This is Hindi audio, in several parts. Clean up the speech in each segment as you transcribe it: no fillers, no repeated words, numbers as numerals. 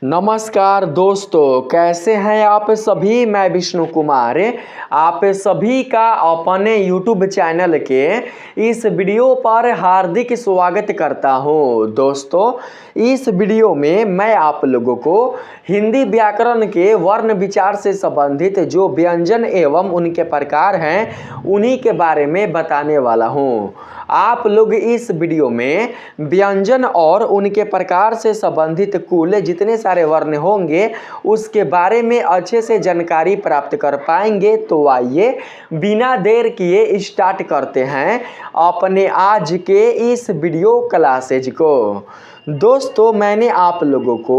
नमस्कार दोस्तों, कैसे हैं आप सभी। मैं विष्णु कुमार आप सभी का अपने YouTube चैनल के इस वीडियो पर हार्दिक स्वागत करता हूं। दोस्तों, इस वीडियो में मैं आप लोगों को हिंदी व्याकरण के वर्ण विचार से संबंधित जो व्यंजन एवं उनके प्रकार हैं उन्हीं के बारे में बताने वाला हूं। आप लोग इस वीडियो में व्यंजन और उनके प्रकार से संबंधित कुल जितने सारे वर्ण होंगे उसके बारे में अच्छे से जानकारी प्राप्त कर पाएंगे। तो आइए बिना देर किए स्टार्ट करते हैं अपने आज के इस वीडियो क्लासेज को। दोस्तों, मैंने आप लोगों को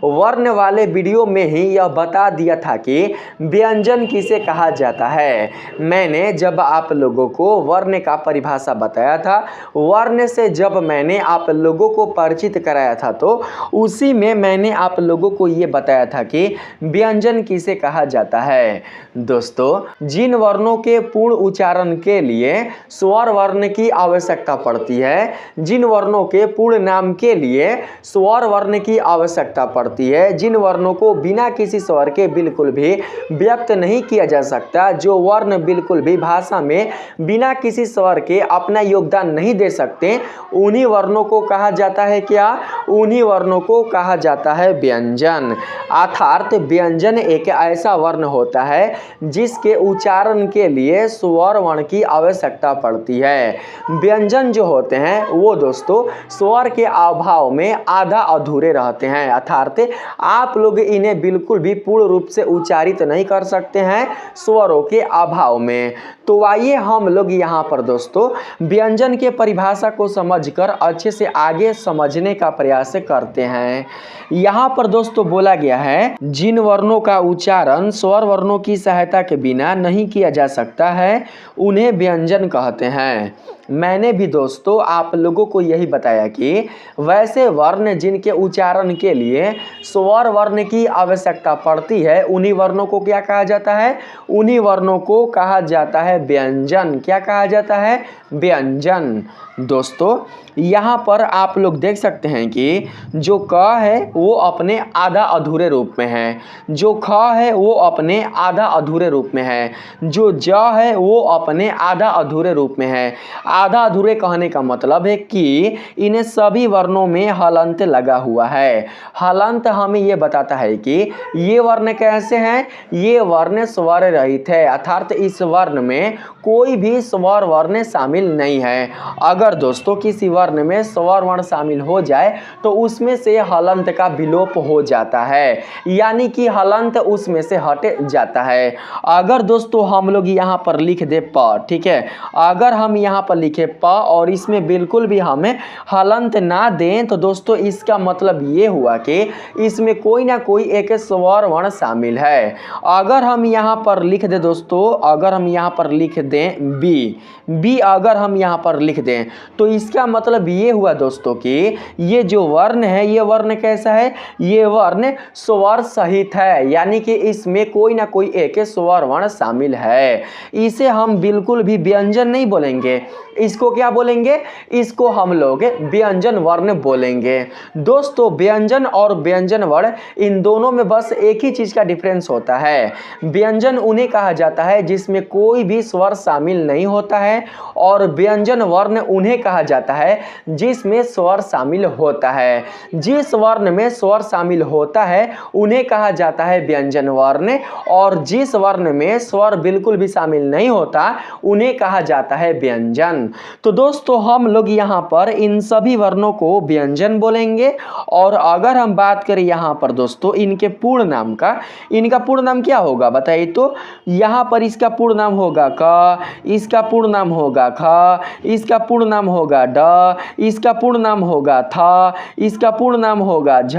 वर्ण वाले वीडियो में ही यह बता दिया था कि व्यंजन किसे कहा जाता है। मैंने जब आप लोगों को वर्ण का परिभाषा बताया था, वर्ण से जब मैंने आप लोगों को परिचित कराया था, तो उसी में मैंने आप लोगों को ये बताया था कि व्यंजन किसे कहा जाता है। दोस्तों, जिन वर्णों के पूर्ण उच्चारण के लिए स्वर वर्ण की आवश्यकता पड़ती है, जिन वर्णों के पूर्ण नाम के लिए स्वर वर्ण की आवश्यकता पड़ती है, जिन वर्णों को बिना किसी स्वर के बिल्कुल भी व्यक्त नहीं किया जा सकता, जो वर्ण बिल्कुल भी भाषा में बिना किसी स्वर के अपना योगदान नहीं दे सकते, उन्हीं वर्णों को कहा जाता है क्या? उन्हीं वर्णों को कहा जाता है व्यंजन। अर्थात व्यंजन एक ऐसा वर्ण होता है जिसके उच्चारण के लिए स्वर वर्ण की आवश्यकता पड़ती है। व्यंजन जो होते हैं वो दोस्तों स्वर के अभाव में आधा अधूरे रहते हैं, अर्थात आप लोग इन्हें बिल्कुल भी पूर्ण रूप से उच्चारित नहीं कर सकते हैं स्वरों के अभाव में। तो आइए हम लोग यहाँ पर दोस्तों व्यंजन के परिभाषा को समझकर अच्छे से आगे समझने का प्रयास करते हैं। यहाँ पर दोस्तों बोला गया है, जिन वर्णों का उच्चारण स्वर वर्णों की सहायता के बिना नहीं किया जा सकता है उन्हें व्यंजन कहते हैं। मैंने भी दोस्तों आप लोगों को यही बताया कि वैसे वर्ण जिनके उच्चारण के लिए स्वर वर्ण की आवश्यकता पड़ती है, उन्हीं वर्णों को क्या कहा जाता है? उन्हीं वर्णों को कहा जाता है व्यंजन। क्या कहा जाता है? व्यंजन। दोस्तों, यहाँ पर आप लोग देख सकते हैं कि जो क है वो अपने आधा अधूरे रूप में है, जो ख है वो अपने आधा अधूरे रूप में है, जो ज है वो अपने आधा अधूरे रूप में है। आधा अधूरे कहने का मतलब है कि इन्हें सभी वर्णों में हलंत लगा हुआ है। हलंत हमें ये बताता है कि ये वर्ण कैसे हैं? ये वर्ण स्वर रहित है, अर्थात इस वर्ण में कोई भी स्वर वर्ण शामिल नहीं है। अगर दोस्तों किसी वर्ण में स्वर वर्ण शामिल हो जाए तो उसमें से हलंत का विलोप हो जाता है, यानी कि हलंत उसमें से हट जाता है। अगर दोस्तों हम लोग यहाँ पर लिख दे प, ठीक है, अगर हम यहाँ पर लिखे प और इसमें बिल्कुल भी हमें हलंत ना दें तो दोस्तों इसका मतलब ये हुआ कि इसमें कोई ना कोई एक स्वर वर्ण शामिल है। अगर हम यहाँ पर लिख दें दोस्तों, अगर हम यहाँ पर लिख दें बी, अगर हम यहाँ पर लिख दें तो इसका मतलब ये हुआ दोस्तों कि ये जो वर्ण है ये वर्ण कैसा है? ये वर्ण स्वर सहित है, यानी कि इसमें कोई ना कोई एक स्वर वर्ण शामिल है। इसे हम बिल्कुल भी व्यंजन नहीं बोलेंगे, इसको क्या बोलेंगे? इसको हम लोग व्यंजन वर्ण बोलेंगे। दोस्तों, व्यंजन और व्यंजन वर्ण इन दोनों में बस एक ही चीज का डिफरेंस होता है। व्यंजन उन्हें कहा जाता है जिसमें कोई भी स्वर शामिल नहीं होता है, और व्यंजन वर्ण उन्हें कहा जाता है जिसमें स्वर शामिल होता है। जिस वर्ण में स्वर शामिल होता है उन्हें कहा जाता है व्यंजन वर्ण, और जिस वर्ण में स्वर बिल्कुल भी शामिल नहीं होता उन्हें कहा जाता है व्यंजन। तो दोस्तों हम लोग यहाँ पर इन सभी वर्णों को व्यंजन बोलेंगे। और अगर हम बात करें यहाँ पर दोस्तों इनके पूर्ण नाम का, इनका पूर्ण नाम क्या होगा बताइए तो? यहाँ पर इसका पूर्ण नाम होगा क, इसका पूर्ण नाम होगा ख, इसका पूर्ण नाम होगा ड, इसका पूर्ण नाम होगा थ, इसका पूर्ण नाम होगा झ।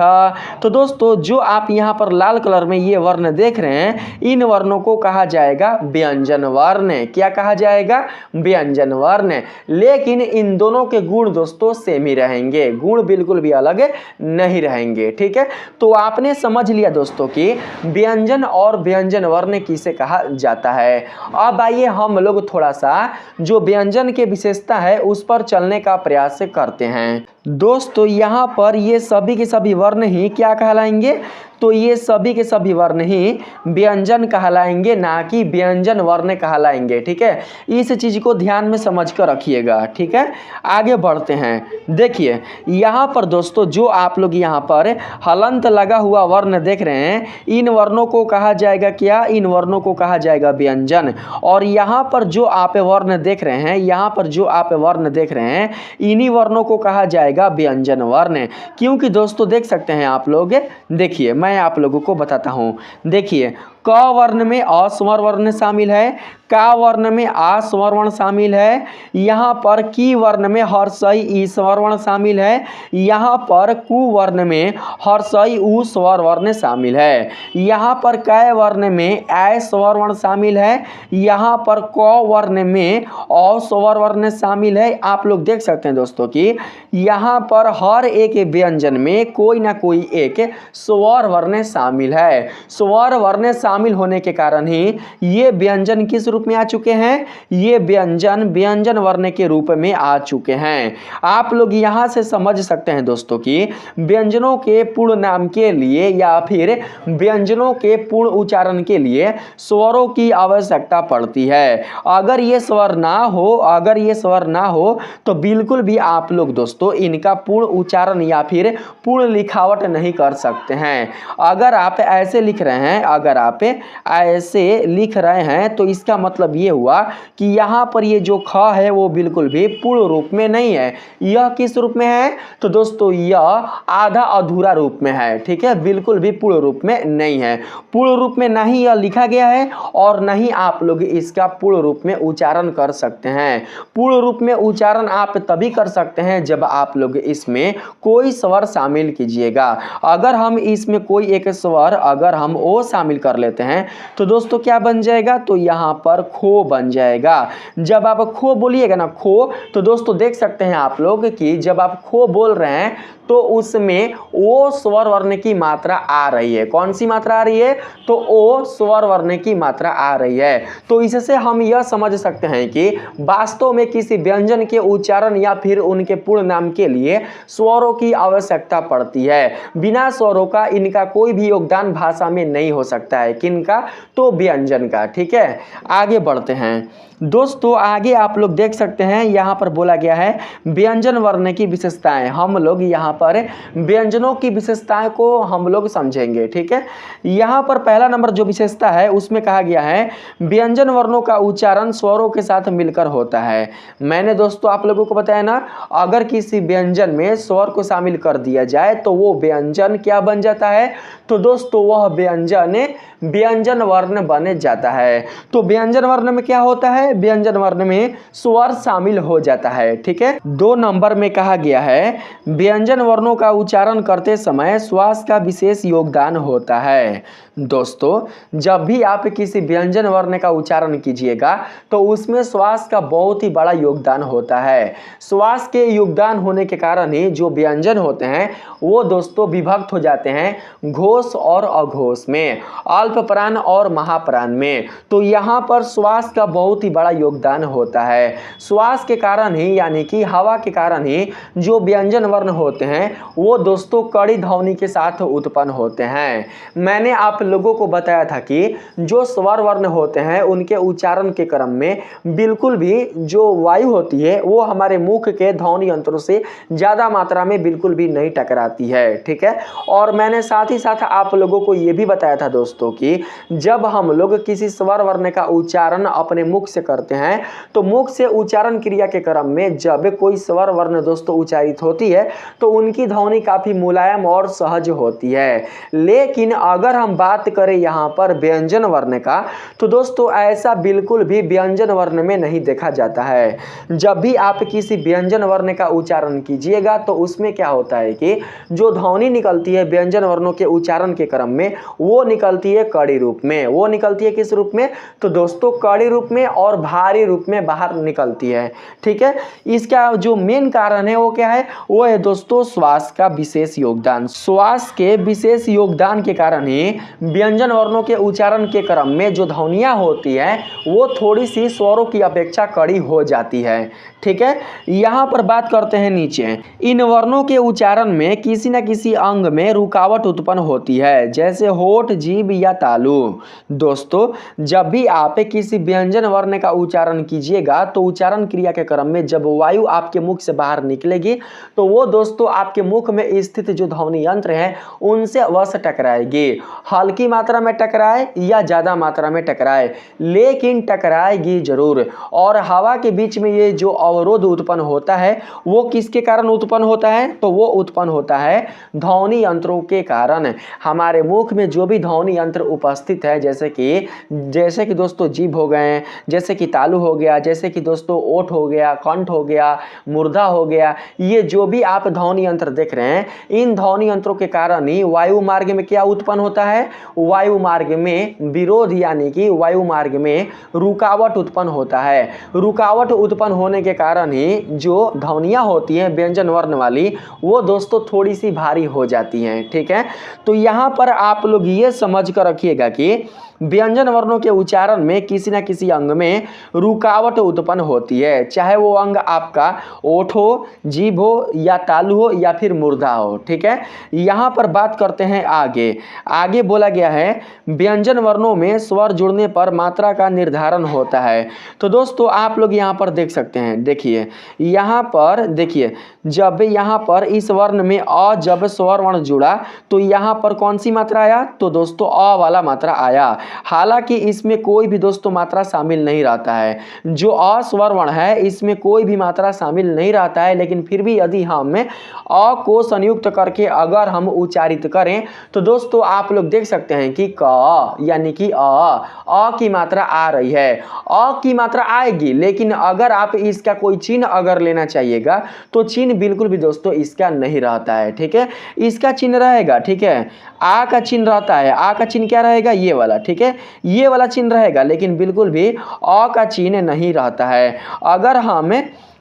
तो दोस्तों जो आप यहाँ पर लाल कलर में ये वर्ण देख रहे हैं, इन वर्णों को कहा जाएगा व्यंजन वर्ण। क्या कहा जाएगा? व्यंजन वर्ण। लेकिन इन दोनों के गुण दोस्तों सेम ही रहेंगे, गुण बिल्कुल भी अलग नहीं रहेंगे, ठीक है। तो आपने समझ लिया दोस्तों कि व्यंजन और व्यंजन वर्ण किसे कहा जाता है। अब आइए हम लोग थोड़ा सा जो व्यंजन की विशेषता है उस पर चलने का प्रयास करते हैं। दोस्तों यहाँ पर ये सभी के सभी वर्ण ही क्या कहलाएंगे, तो ये सभी के सभी वर्ण ही व्यंजन कहलाएंगे, ना कि व्यंजन वर्ण कहलाएंगे। ठीक है, इस चीज़ को ध्यान में समझ कर रखिएगा। ठीक है, आगे बढ़ते हैं। देखिए यहाँ पर दोस्तों जो आप लोग यहाँ पर हलंत लगा हुआ वर्ण देख रहे हैं, इन वर्णों को कहा जाएगा क्या, इन वर्णों को कहा जाएगा व्यंजन। और यहाँ पर जो आप वर्ण देख रहे हैं, यहाँ पर जो आप वर्ण देख रहे हैं, इन्हीं वर्णों को कहा जाएगा व्यंजन वर्ण। क्योंकि दोस्तों देख सकते हैं आप लोग, देखिए मैं आप लोगों को बताता हूं। देखिए क वर्ण में अ स्वर वर्ण शामिल है, का वर्ण में आ स्वर वर्ण शामिल है, यहाँ पर की वर्ण में हर्षई ई स्वर वर्ण शामिल है, यहाँ पर कु वर्ण में हर्षई उ स्वर वर्ण शामिल है, यहाँ पर कै वर्ण में ऐ स्वर वर्ण शामिल है, यहाँ पर क वर्ण में औ स्वर वर्ण शामिल है। आप लोग देख सकते हैं दोस्तों कि यहाँ पर हर एक व्यंजन में कोई ना कोई एक स्वर वर्ण शामिल है। स्वर वर्ण शामिल होने के कारण ही ये व्यंजन किस रूप में आ चुके हैं, ये व्यंजन व्यंजन वर्ण के रूप में आ चुके हैं। आप लोग यहां से समझ सकते हैं दोस्तों कि व्यंजनों के पूर्ण नाम के लिए या फिर व्यंजनों के पूर्ण उच्चारण के लिए स्वरों की आवश्यकता पड़ती है। अगर ये स्वर ना हो, अगर ये स्वर ना हो तो बिल्कुल भी आप लोग दोस्तों इनका पूर्ण उच्चारण या फिर पूर्ण लिखावट नहीं कर सकते हैं। अगर आप ऐसे लिख रहे हैं, अगर आप ऐसे लिख रहे हैं तो इसका मतलब ये हुआ कि यहाँ पर ये जो ख है वो बिल्कुल भी पूर्ण रूप में नहीं है। यह किस रूप में है, तो दोस्तों यह आधा अधूरा रूप में है। ठीक है, बिल्कुल भी पूर्ण रूप में नहीं है। पूर्ण रूप में ना ही यह लिखा गया है और ना ही आप लोग इसका पूर्ण रूप में उच्चारण कर सकते हैं। पूर्ण रूप में उच्चारण आप तभी कर सकते हैं जब आप लोग इसमें कोई स्वर शामिल कीजिएगा। अगर हम इसमें कोई एक स्वर अगर हम ओ शामिल कर लेते हैं तो दोस्तों क्या बन जाएगा, तो यहाँ पर खो बन जाएगा। जब आप खो बोलिएगा ना, खो, तो दोस्तों देख सकते हैं आप लोग कि जब आप खो बोल रहे हैं तो उसमें ओ स्वर वर्ण की मात्रा आ रही है। कौन सी मात्रा आ रही है, तो ओ स्वर वर्ण की मात्रा आ रही है। तो इससे हम यह समझ सकते हैं कि वास्तव में किसी व्यंजन के उच्चारण या फिर उनके पूर्ण नाम के लिए स्वरों की आवश्यकता पड़ती है। बिना स्वरों का इनका कोई भी योगदान भाषा में नहीं हो सकता है। किनका, तो व्यंजन का। ठीक है, आगे बढ़ते हैं दोस्तों। आगे आप लोग देख सकते हैं यहाँ पर बोला गया है व्यंजन वर्ण की विशेषताएं। हम लोग यहाँ पर व्यंजनों की विशेषताएं को हम लोग समझेंगे। ठीक है, यहाँ पर पहला नंबर जो विशेषता है उसमें कहा गया है व्यंजन वर्णों का उच्चारण स्वरों के साथ मिलकर होता है। मैंने दोस्तों आप लोगों को बताया ना, अगर किसी व्यंजन में स्वर को शामिल कर दिया जाए तो वो व्यंजन क्या बन जाता है, तो दोस्तों वह व्यंजन व्यंजन वर्ण बन जाता है। तो व्यंजन वर्ण में क्या होता है, व्यंजन वर्ण में स्वर शामिल हो जाता है। ठीक है, 2 नंबर में कहा गया है व्यंजन वर्णों का उच्चारण करते समय श्वास का विशेष योगदान होता है। दोस्तों जब भी आप किसी व्यंजन वर्ण का उच्चारण कीजिएगा तो उसमें श्वास का बहुत ही बड़ा योगदान होता है। श्वास के योगदान होने के कारण ही जो व्यंजन होते हैं वो दोस्तों विभक्त हो जाते हैं घोष और अघोष में, अल्प प्राण और महाप्राण में। तो यहाँ पर श्वास का बहुत ही बड़ा योगदान होता है। श्वास के कारण ही यानी कि हवा के कारण ही जो व्यंजन वर्ण होते हैं वो दोस्तों कड़ी ध्वनि के साथ उत्पन्न होते हैं। मैंने आप लोगों को बताया था कि जो स्वर वर्ण होते हैं उनके उच्चारण के क्रम में बिल्कुल भी जो वायु होती है वो हमारे मुख के ध्वनि यंत्रों से ज़्यादा मात्रा में बिल्कुल भी नहीं टकराती है। ठीक है, और मैंने साथ ही साथ आप लोगों को ये भी बताया था दोस्तों कि जब हम लोग किसी स्वर वर्ण का उच्चारण अपने मुख से करते हैं तो मुख से उच्चारण क्रिया के क्रम में जब कोई स्वर वर्ण दोस्तों उच्चारित होती है तो उनकी ध्वनि काफ़ी मुलायम और सहज होती है। लेकिन अगर हम बात करें यहाँ पर व्यंजन वर्ण का तो दोस्तों ऐसा बिल्कुल भी व्यंजन वर्ण में नहीं देखा जाता है। जब भी आप किसी व्यंजन वर्ण का उच्चारण कीजिएगा तो उसमें क्या होता है कि जो ध्वनि निकलती है व्यंजन वर्णों के उच्चारण के क्रम में वो निकलती है कड़ी रूप में। वो निकलती है किस रूप में, तो दोस्तों दोस्तों कड़ी रूप में और भारी रूप में बाहर निकलती है। ठीक है, इसका जो मेन कारण है वो क्या है, वो है दोस्तों श्वास का विशेष योगदान। श्वास के विशेष योगदान के कारण ही व्यंजन वर्णों के उच्चारण के क्रम में जो ध्वनियां होती है वो थोड़ी सी स्वरों की अपेक्षा कड़ी हो जाती है। ठीक है, यहाँ पर बात करते हैं नीचे, इन वर्णों के उच्चारण में किसी न किसी अंग में रुकावट उत्पन्न होती है, जैसे होठ, जीभ या तालु। दोस्तों जब भी आप किसी व्यंजन वर्ण का उच्चारण कीजिएगा तो उच्चारण क्रिया के क्रम में जब वायु आपके मुख से बाहर निकलेगी तो वो दोस्तों आपके मुख में स्थित जो ध्वनि यंत्र है उनसे अवश्य टकराएगी। हल्की मात्रा में टकराए या ज्यादा मात्रा में टकराए, लेकिन टकराएगी जरूर। और हवा के बीच में ये जो अवरोध उत्पन्न होता है वो किसके कारण उत्पन्न होता है, तो वो उत्पन्न होता है ध्वनि यंत्रों के कारण। हमारे मुख में जो भी ध्वनि यंत्र उपस्थित है, जैसे कि दोस्तों जीभ हो गए, जैसे कि तालु हो गया, जैसे कि दोस्तों ओठ हो गया, कंठ हो गया, मुर्दा हो गया, ये जो भी आप ध्वनि यंत्र देख रहे हैं, इन ध्वनि यंत्रों के कारण ही वायु मार्ग में क्या उत्पन्न होता है, वायु मार्ग में विरोध यानी कि वायु मार्ग में रुकावट उत्पन्न होता है। रुकावट उत्पन्न होने के कारण ही जो ध्वनियां होती हैं व्यंजन वर्ण वाली वो दोस्तों थोड़ी सी भारी हो जाती हैं। ठीक है, तो यहाँ पर आप लोग ये समझ कर रखिएगा कि व्यंजन वर्णों के उच्चारण में किसी न किसी अंग में रुकावट उत्पन्न होती है, चाहे वो अंग आपका ओठ हो, जीभ हो या तालु हो या फिर मुर्दा हो। ठीक है, यहाँ पर बात करते हैं आगे बोला गया है व्यंजन वर्णों में स्वर जुड़ने पर मात्रा का निर्धारण होता है। तो दोस्तों आप लोग यहाँ पर देख सकते हैं, देखिए यहाँ पर देखिए, जब यहाँ पर इस वर्ण में अ जब स्वर वर्ण जुड़ा तो यहाँ पर कौन सी मात्रा आया, तो दोस्तों अ वाला मात्रा आया। हालांकि इसमें कोई भी दोस्तों मात्रा शामिल नहीं रहता है, जो अ स्वर वर्ण है इसमें कोई भी मात्रा शामिल नहीं रहता है, लेकिन फिर भी यदि हम अ को संयुक्त करके अगर हम उच्चारित करें तो दोस्तों आप लोग देख सकते हैं कि क यानी कि अ की मात्रा आ रही है, अ की मात्रा आएगी, लेकिन अगर आप इसका कोई चिन्ह अगर लेना चाहिएगा तो चिन्ह बिल्कुल भी दोस्तों इसका नहीं रहता है। ठीक है, इसका चिन्ह रहेगा, ठीक है, आ का चिन्ह रहता है, आ का चिन्ह क्या रहेगा, ये वाला। ठीक है, ये वाला चिन्ह रहेगा, लेकिन बिल्कुल भी अ का चिन्ह नहीं रहता है। अगर हम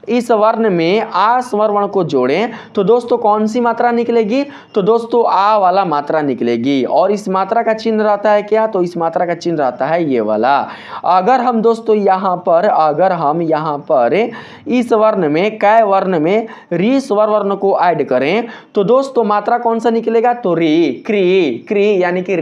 इस वर्ण में आ स्वर वर्ण को जोड़ें तो दोस्तों कौन सी मात्रा निकलेगी, तो दोस्तों आ वाला मात्रा निकलेगी। और इस मात्रा का चिन्ह रहता है क्या, तो इस मात्रा का चिन्ह रहता है ये वाला। अगर हम दोस्तों यहाँ पर इस वर्ण में कै वर्ण में री स्वर वर्ण को ऐड करें तो दोस्तों मात्रा कौन सा निकलेगा, तो री, क्री यानी कि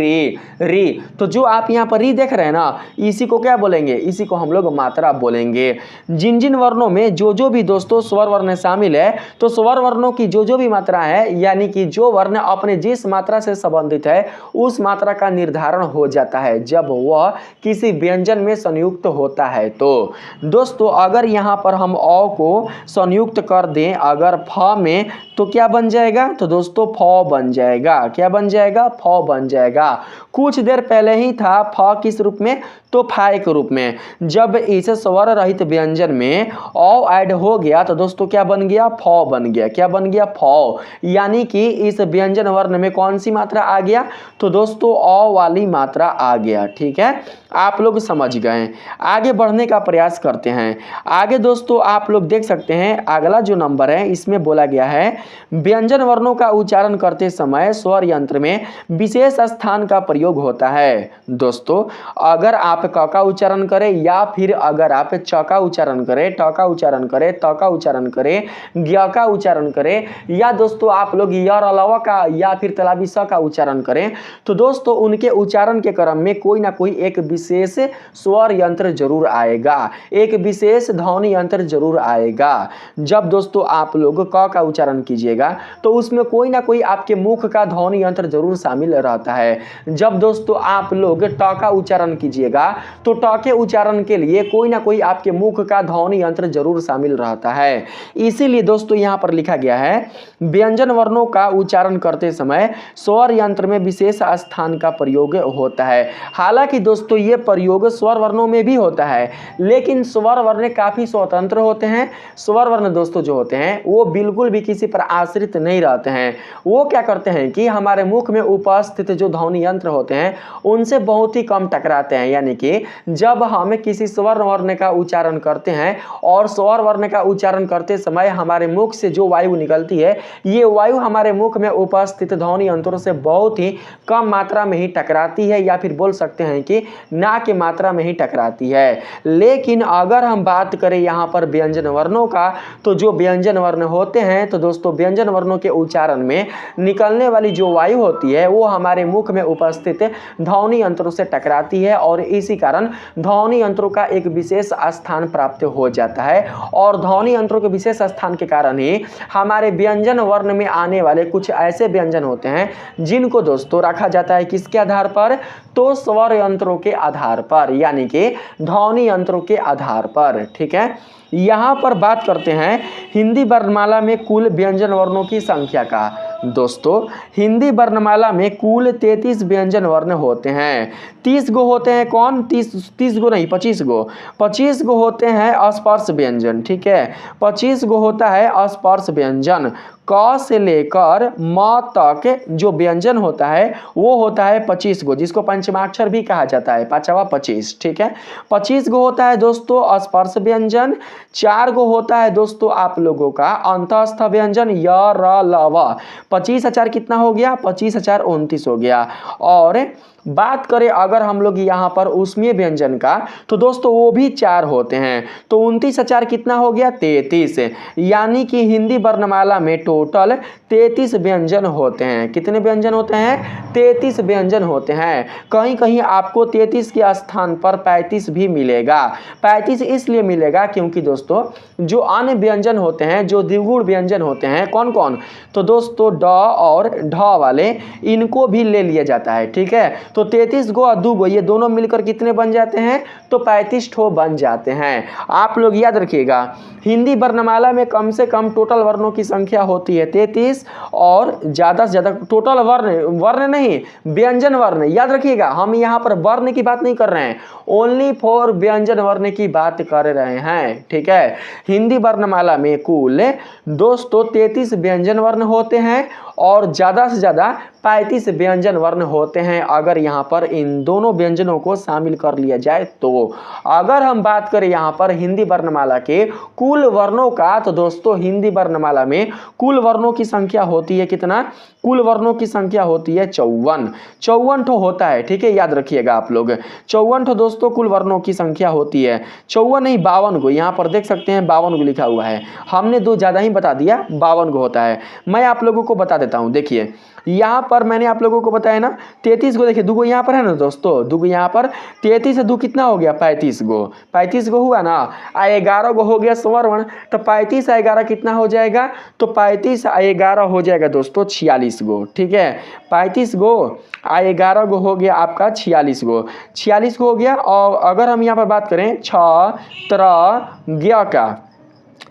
री। तो जो आप यहाँ पर री देख रहे हैं ना, इसी को क्या बोलेंगे, इसी को हम लोग मात्रा बोलेंगे। जिन वर्णों में जो भी दोस्तों स्वर वर्ण शामिल है तो स्वर वर्णों की जो भी मात्रा है, यानी कि जो वर्ण अपने जिस मात्रा से संबंधित है उस मात्रा का निर्धारण हो जाता है जब वह किसी व्यंजन में संयुक्त होता है। तो दोस्तों अगर यहाँ पर हम अ को संयुक्त कर दें अगर फ में तो क्या बन जाएगा, तो दोस्तों फ बन जाएगा। क्या बन जाएगा, फ बन जाएगा। कुछ देर पहले ही था फ किस रूप में, तो फाय के रूप में। जब इस स्वर रहित व्यंजन में अ ऐड हो गया तो दोस्तों क्या बन गया, फ बन गया। क्या बन गया, फ। यानी कि इस व्यंजन वर्ण में कौन सी मात्रा आ गया, तो दोस्तों अ वाली मात्रा आ गया। ठीक है, आप लोग समझ गए। आगे बढ़ने का प्रयास करते हैं। आगे दोस्तों आप लोग देख सकते हैं अगला जो नंबर है इसमें बोला गया है व्यंजन वर्णों का उच्चारण करते समय स्वर यंत्र में विशेष स्थान का प्रयोग होता है। दोस्तों अगर आप क का उच्चारण करें या फिर अगर आप च का उच्चारण करें, ट का उच्चारण करें, त का उच्चारण करें, ज्ञ का उच्चारण करें, या दोस्तों आप लोग य अलावा का या फिर तलाबी स का उच्चारण करें तो दोस्तों उनके उच्चारण के क्रम में कोई ना कोई एक विशेष स्वर यंत्र जरूर आएगा, एक विशेष ध्वनि यंत्र जरूर आएगा। जब दोस्तों आप लोग क का उच्चारण कीजिएगा तो उसमें कोई ना कोई आपके मुख का ध्वनि यंत्र जरूर शामिल रहता है। जब दोस्तों आप लोग ट का उच्चारण कीजिएगा तो ट के उच्चारण के लिए कोई ना कोई आपके मुख का ध्वनि यंत्र जरूर शामिल शामिल रहता है। इसीलिए दोस्तों यहाँ पर लिखा गया है व्यंजन वर्णों का उच्चारण करते समय स्वर यंत्र में विशेष स्थान का प्रयोग होता है। हालांकि दोस्तों ये प्रयोग स्वर वर्णों में भी होता है, लेकिन स्वर वर्ण काफी स्वतंत्र होते हैं। स्वर वर्ण दोस्तों जो होते हैं वो बिल्कुल भी किसी पर आश्रित नहीं रहते हैं। वो क्या करते हैं कि हमारे मुख में उपस्थित जो ध्वनि यंत्र होते हैं उनसे बहुत ही कम टकराते हैं। यानी कि जब हम किसी स्वर वर्ण का उच्चारण करते हैं और स्वर वर्ण का उच्चारण करते समय हमारे मुख से जो वायु निकलती है, ये वायु हमारे मुख में उपस्थित ध्वनि यंत्रों से बहुत ही कम मात्रा में ही टकराती है, या फिर बोल सकते हैं कि ना की मात्रा में ही टकराती है। लेकिन अगर हम बात करें यहाँ पर व्यंजन वर्णों का, तो जो व्यंजन वर्ण होते हैं तो दोस्तों व्यंजन वर्णों के उच्चारण में निकलने वाली जो वायु होती है वो हमारे मुख में उपस्थित ध्वनि यंत्रों से टकराती है और इसी कारण ध्वनि यंत्रों का एक विशेष स्थान प्राप्त हो जाता है। और ध्वनि यंत्रों के विशेष स्थान के कारण ही हमारे व्यंजन वर्ण में आने वाले कुछ ऐसे व्यंजन होते हैं जिनको दोस्तों रखा जाता है किसके आधार पर, तो स्वर यंत्रों के आधार पर, यानी कि ध्वनि यंत्रों के आधार पर। ठीक है, यहाँ पर बात करते हैं हिंदी वर्णमाला में कुल व्यंजन वर्णों की संख्या का। दोस्तों हिंदी वर्णमाला में कुल 33 व्यंजन वर्ण होते हैं। 30 गो होते हैं कौन, 30 गो नहीं 25 गो, 25 गो होते हैं स्पर्श व्यंजन। ठीक है, 25 गो होता है स्पर्श व्यंजन। क से लेकर म तक जो व्यंजन होता है वो होता है 25 गो, जिसको पंचमाक्षर भी कहा जाता है, 5×25। ठीक है, 25 गो होता है दोस्तों स्पर्श व्यंजन। 4 गो होता है दोस्तों आप लोगों का अंतस्थ व्यंजन य र ल व। 25,000 कितना हो गया, 25,029 हो गया। और बात करें अगर हम लोग यहाँ पर ऊष्मीय व्यंजन का, तो दोस्तों वो भी 4 होते हैं, तो 29,000 कितना हो गया, 33। यानी कि हिंदी वर्णमाला में टोटल 33 व्यंजन होते हैं। कितने व्यंजन होते हैं, 33 व्यंजन होते हैं। कहीं कहीं आपको 33 के स्थान पर 35 भी मिलेगा। 35 इसलिए मिलेगा क्योंकि दोस्तों जो अन्य व्यंजन होते हैं, जो द्विगुण व्यंजन होते हैं, कौन कौन, तो दोस्तों ड और ढ वाले, इनको भी ले लिया जाता है। ठीक है, तो 33 गो और 2 गो ये दोनों मिलकर कितने बन जाते हैं, तो 35 ठो बन जाते हैं। आप लोग याद रखिएगा हिंदी वर्णमाला में कम से कम टोटल वर्णों की संख्या होती है 33, और ज़्यादा से ज़्यादा टोटल वर्ण नहीं, व्यंजन वर्ण। याद रखिएगा हम यहाँ पर वर्ण की बात नहीं कर रहे हैं, ओनली फॉर व्यंजन वर्ण की बात कर रहे हैं। ठीक है, हिंदी वर्णमाला में कुल दोस्तों 33 व्यंजन वर्ण होते हैं और ज़्यादा से ज़्यादा 35 व्यंजन वर्ण होते हैं, अगर यहाँ पर इन दोनों व्यंजनों को शामिल कर लिया जाए तो। अगर हम बात करें यहाँ पर हिंदी वर्णमाला के कुल वर्णों का, तो दोस्तों हिंदी वर्णमाला में कुल वर्णों की संख्या होती है कितना, कुल वर्णों की संख्या होती है 54 ठो होता है। ठीक है, याद रखिएगा आप लोग 54 ठो दोस्तों कुल वर्णों की संख्या होती है। 54 नहीं 52 को, यहाँ पर देख सकते हैं 52 को लिखा हुआ है, हमने 2 ज़्यादा ही बता दिया, 52 को होता है। मैं आप लोगों को बता देता हूँ, देखिए यहाँ पर मैंने आप लोगों को बताया ना 33 गो, देखिए 2 गो यहाँ पर है ना दोस्तों, 2 गो यहाँ पर, 33 से 2 कितना हो गया, 35 गो, 35 गो हुआ ना, 11 गो हो गया स्वर वर्ण, तो 35 और 11 कितना हो जाएगा, तो 35 और 11 हो जाएगा दोस्तों 46 गो। ठीक है, 35 गो और 11 गो हो गया आपका 46 गो, 46 गो हो गया। और अगर हम यहाँ पर बात करें 6 3 11 का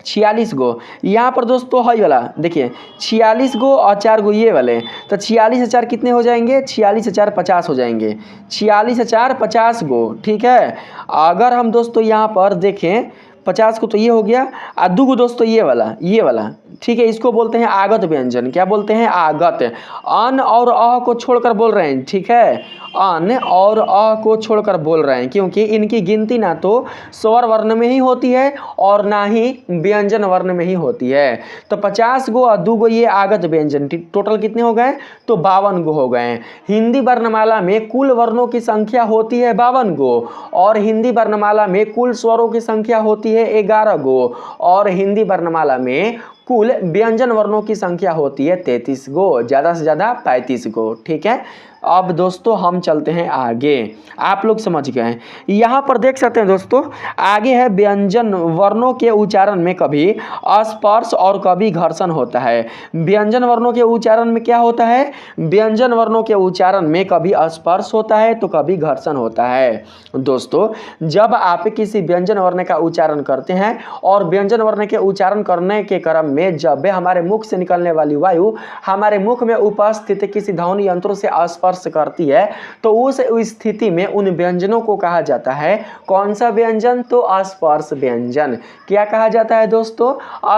46 गो, यहाँ पर दोस्तों है वाला देखिए 46 गो और 4 गो ये वाले, तो 46,000 कितने हो जाएंगे, 46,050 हो जाएंगे, 46,050 गो। ठीक है, अगर हम दोस्तों यहाँ पर देखें 50 को, तो ये हो गया, और 2 गो दोस्तों ये वाला। ठीक है, इसको बोलते हैं आगत व्यंजन। क्या बोलते हैं, आगत। अन और अ को छोड़कर बोल रहे हैं। ठीक है, अन और अ को छोड़कर बोल रहे हैं, क्योंकि इनकी गिनती ना तो स्वर वर्ण में ही होती है और ना ही व्यंजन वर्ण में ही होती है। तो 50 गो और 2 गो ये आगत व्यंजन, टोटल कितने हो गए, तो 52 गो हो गए। हिंदी वर्णमाला में कुल वर्णों की संख्या होती है 52 गो, और हिंदी वर्णमाला में कुल स्वरों की संख्या होती है 11 गो, और हिंदी वर्णमाला में कुल व्यंजन वर्णों की संख्या होती है 33 गो, ज़्यादा से ज़्यादा 35 गो। ठीक है, अब दोस्तों हम चलते हैं आगे, आप लोग समझ गए हैं। यहाँ पर देख सकते हैं दोस्तों, आगे है व्यंजन वर्णों के उच्चारण में कभी स्पर्श और कभी घर्षण होता है। व्यंजन वर्णों के उच्चारण में क्या होता है? व्यंजन वर्णों के उच्चारण में कभी स्पर्श होता है तो कभी घर्षण होता है। दोस्तों जब आप किसी व्यंजन वर्ण का उच्चारण करते हैं और व्यंजन वर्ण के उच्चारण करने के क्रम में जब हमारे मुख से निकलने वाली वायु हमारे मुख में उपस्थित किसी ध्वनि यंत्रों से स्पर्श करती है तो उस स्थिति में उन व्यंजनों को कहा जाता है कौन सा व्यंजन? तो स्पर्श व्यंजन। क्या कहा जाता है दोस्तों?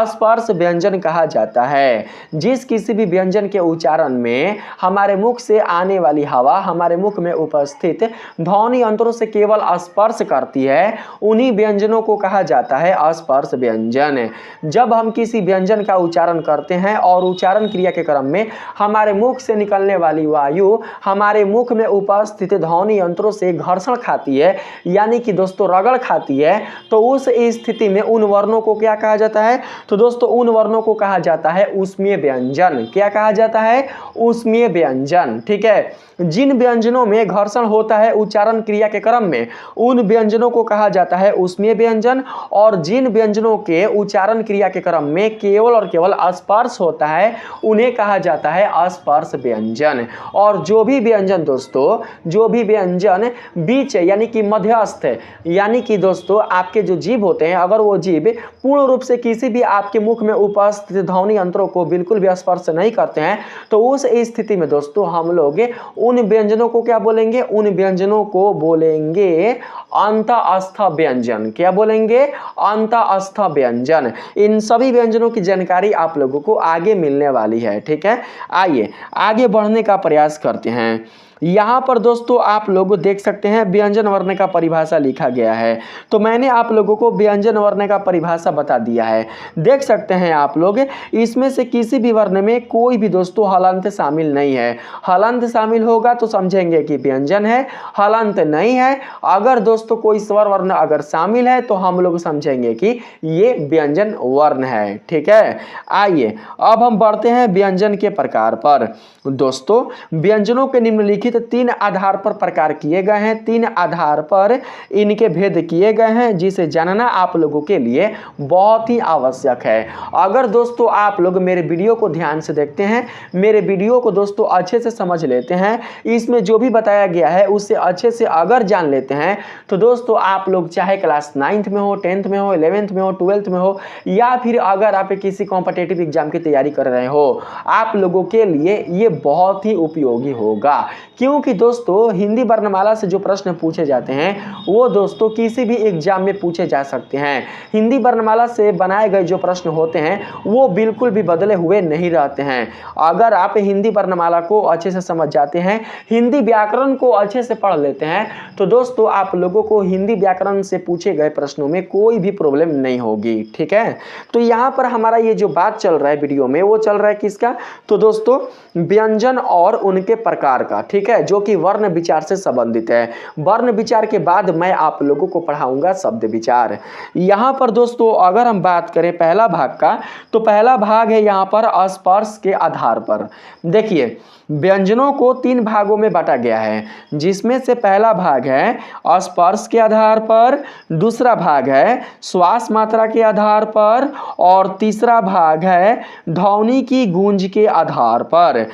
स्पर्श व्यंजन कहा जाता है। जिस किसी भी व्यंजन के उच्चारण में हमारे मुख से आने वाली हवा हमारे मुख में उपस्थित ध्वनि यंत्रों से केवल स्पर्श करती है उन्हीं व्यंजनों को कहा जाता है स्पर्श व्यंजन। जब हम किसी व्यंजन का उच्चारण करते हैं और उच्चारण क्रिया के क्रम में हमारे मुख से निकलने वाली वायु हमारे मुख में उपस्थित ध्वनि यंत्रों से घर्षण खाती है, यानी कि दोस्तों रगड़ खाती है, तो उस स्थिति में उन वर्णों को क्या कहा जाता है? तो दोस्तों उन वर्णों को कहा जाता है ऊष्मीय व्यंजन। क्या कहा जाता है? ऊष्मीय व्यंजन। ठीक है। जिन व्यंजनों में घर्षण होता है उच्चारण क्रिया के क्रम में उन व्यंजनों को कहा जाता है ऊष्मीय व्यंजन, और जिन व्यंजनों के उच्चारण क्रिया के क्रम में केवल और केवल स्पर्श होता है उन्हें कहा जाता है अस्पर्श व्यंजन। और जो भी व्यंजन दोस्तों, जो भी व्यंजन बीच यानी कि मध्यस्थ, यानी कि दोस्तों आपके जो जीभ होते हैं, अगर वो जीभ पूर्ण रूप से किसी भी आपके मुख में उपस्थित ध्वनि यंत्रों को बिल्कुल भी स्पर्श नहीं करते हैं तो उस स्थिति में दोस्तों हम लोग उन व्यंजनों को क्या बोलेंगे? उन व्यंजनों को बोलेंगे अंतःस्थ व्यंजन। क्या बोलेंगे? अंतःस्थ व्यंजन। इन सभी व्यंजनों की जानकारी आप लोगों को आगे मिलने वाली है। ठीक है, आइए आगे बढ़ने का प्रयास करते हैं। यहाँ पर दोस्तों आप लोग देख सकते हैं व्यंजन वर्ण का परिभाषा लिखा गया है, तो मैंने आप लोगों को व्यंजन वर्ण का परिभाषा बता दिया है। देख सकते हैं आप लोग, इसमें से किसी भी वर्ण में कोई भी दोस्तों हलंत शामिल नहीं है। हलंत शामिल होगा तो समझेंगे कि व्यंजन है, हलंत नहीं है। अगर दोस्तों कोई स्वर वर्ण अगर शामिल है तो हम लोग समझेंगे कि ये व्यंजन वर्ण है। ठीक है, आइए अब हम बढ़ते हैं व्यंजन के प्रकार पर। दोस्तों व्यंजनों के निम्नलिखित 3 आधार पर प्रकार किए गए हैं, 3 आधार पर इनके भेद किए गए हैं, जिसे जानना आप लोगों के लिए बहुत ही आवश्यक है। अगर दोस्तों आप लोग मेरे वीडियो को ध्यान से देखते हैं, मेरे वीडियो को दोस्तों अच्छे से समझ लेते हैं, इसमें जो भी बताया गया है उससे अच्छे से अगर जान लेते हैं तो दोस्तों आप लोग चाहे क्लास 9th में हो, 10th में हो, 11th में हो, 12th में हो, या फिर अगर आप किसी कॉम्पिटिटिव एग्जाम की तैयारी कर रहे हो, आप लोगों के लिए ये बहुत ही उपयोगी होगा। क्योंकि दोस्तों हिंदी वर्णमाला से जो प्रश्न पूछे जाते हैं वो दोस्तों किसी भी एग्जाम में पूछे जा सकते हैं। हिंदी वर्णमाला से बनाए गए जो प्रश्न होते हैं वो बिल्कुल भी बदले हुए नहीं रहते हैं। अगर आप हिंदी वर्णमाला को अच्छे से समझ जाते हैं, हिंदी व्याकरण को अच्छे से पढ़ लेते हैं, तो दोस्तों आप लोगों को हिंदी व्याकरण से पूछे गए प्रश्नों में कोई भी प्रॉब्लम नहीं होगी। ठीक है, तो यहाँ पर हमारा ये जो बात चल रहा है वीडियो में वो चल रहा है किसका? तो दोस्तों व्यंजन और उनके प्रकार का। ठीक है, जो कि वर्ण विचार से संबंधित है। वर्ण विचार के बाद मैं आप लोगों को पढ़ाऊंगा शब्द विचार। यहाँ पर दोस्तों अगर हम बात करें पहला भाग का, तो पहला भाग है यहाँ पर स्पर्श के आधार पर। देखिए व्यंजनों को 3 भागों में बांटा गया है, जिसमें से पहला भाग है स्पर्श के आधार पर, दूसरा भाग है श्वास मात्रा के आधार पर, और तीसरा भाग है ध्वनि की गूंज के आधार पर।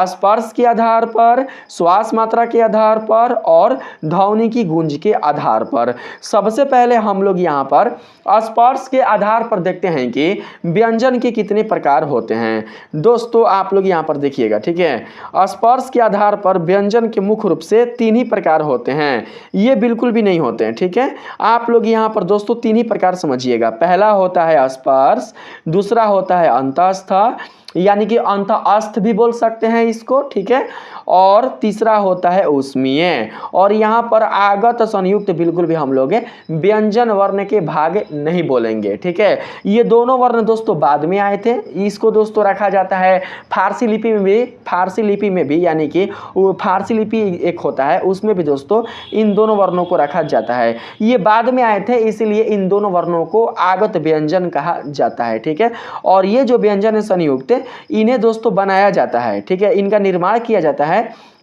स्पर्श के आधार पर, श्वास मात्रा के आधार पर और ध्वनि की गूंज के आधार पर। सबसे पहले हम लोग यहाँ पर स्पर्श के आधार पर देखते हैं कि व्यंजन के कितने प्रकार होते हैं। दोस्तों आप लोग यहाँ पर देखिएगा। ठीक है, स्पर्श के आधार पर व्यंजन के मुख्य रूप से 3 ही प्रकार होते हैं, ये बिल्कुल भी नहीं होते हैं। ठीक है, आप लोग यहाँ पर दोस्तों 3 ही प्रकार समझिएगा। पहला होता है स्पर्श, दूसरा होता है अंतःस्थ, यानी कि अंतःस्थ भी बोल सकते हैं इसको। ठीक है, और तीसरा होता है ऊष्मीय। और यहाँ पर आगत संयुक्त बिल्कुल भी हम लोग व्यंजन वर्ण के भाग नहीं बोलेंगे। ठीक है, ये दोनों वर्ण दोस्तों बाद में आए थे। इसको दोस्तों रखा जाता है फारसी लिपि में भी, फारसी लिपि में भी, यानी कि फारसी लिपि एक होता है उसमें भी दोस्तों इन दोनों वर्णों को रखा जाता है। ये बाद में आए थे, इसलिए इन दोनों वर्णों को आगत व्यंजन कहा जाता है। ठीक है, और ये जो व्यंजन है संयुक्त, इन्हें दोस्तों बनाया जाता है। ठीक है, इनका निर्माण किया जाता है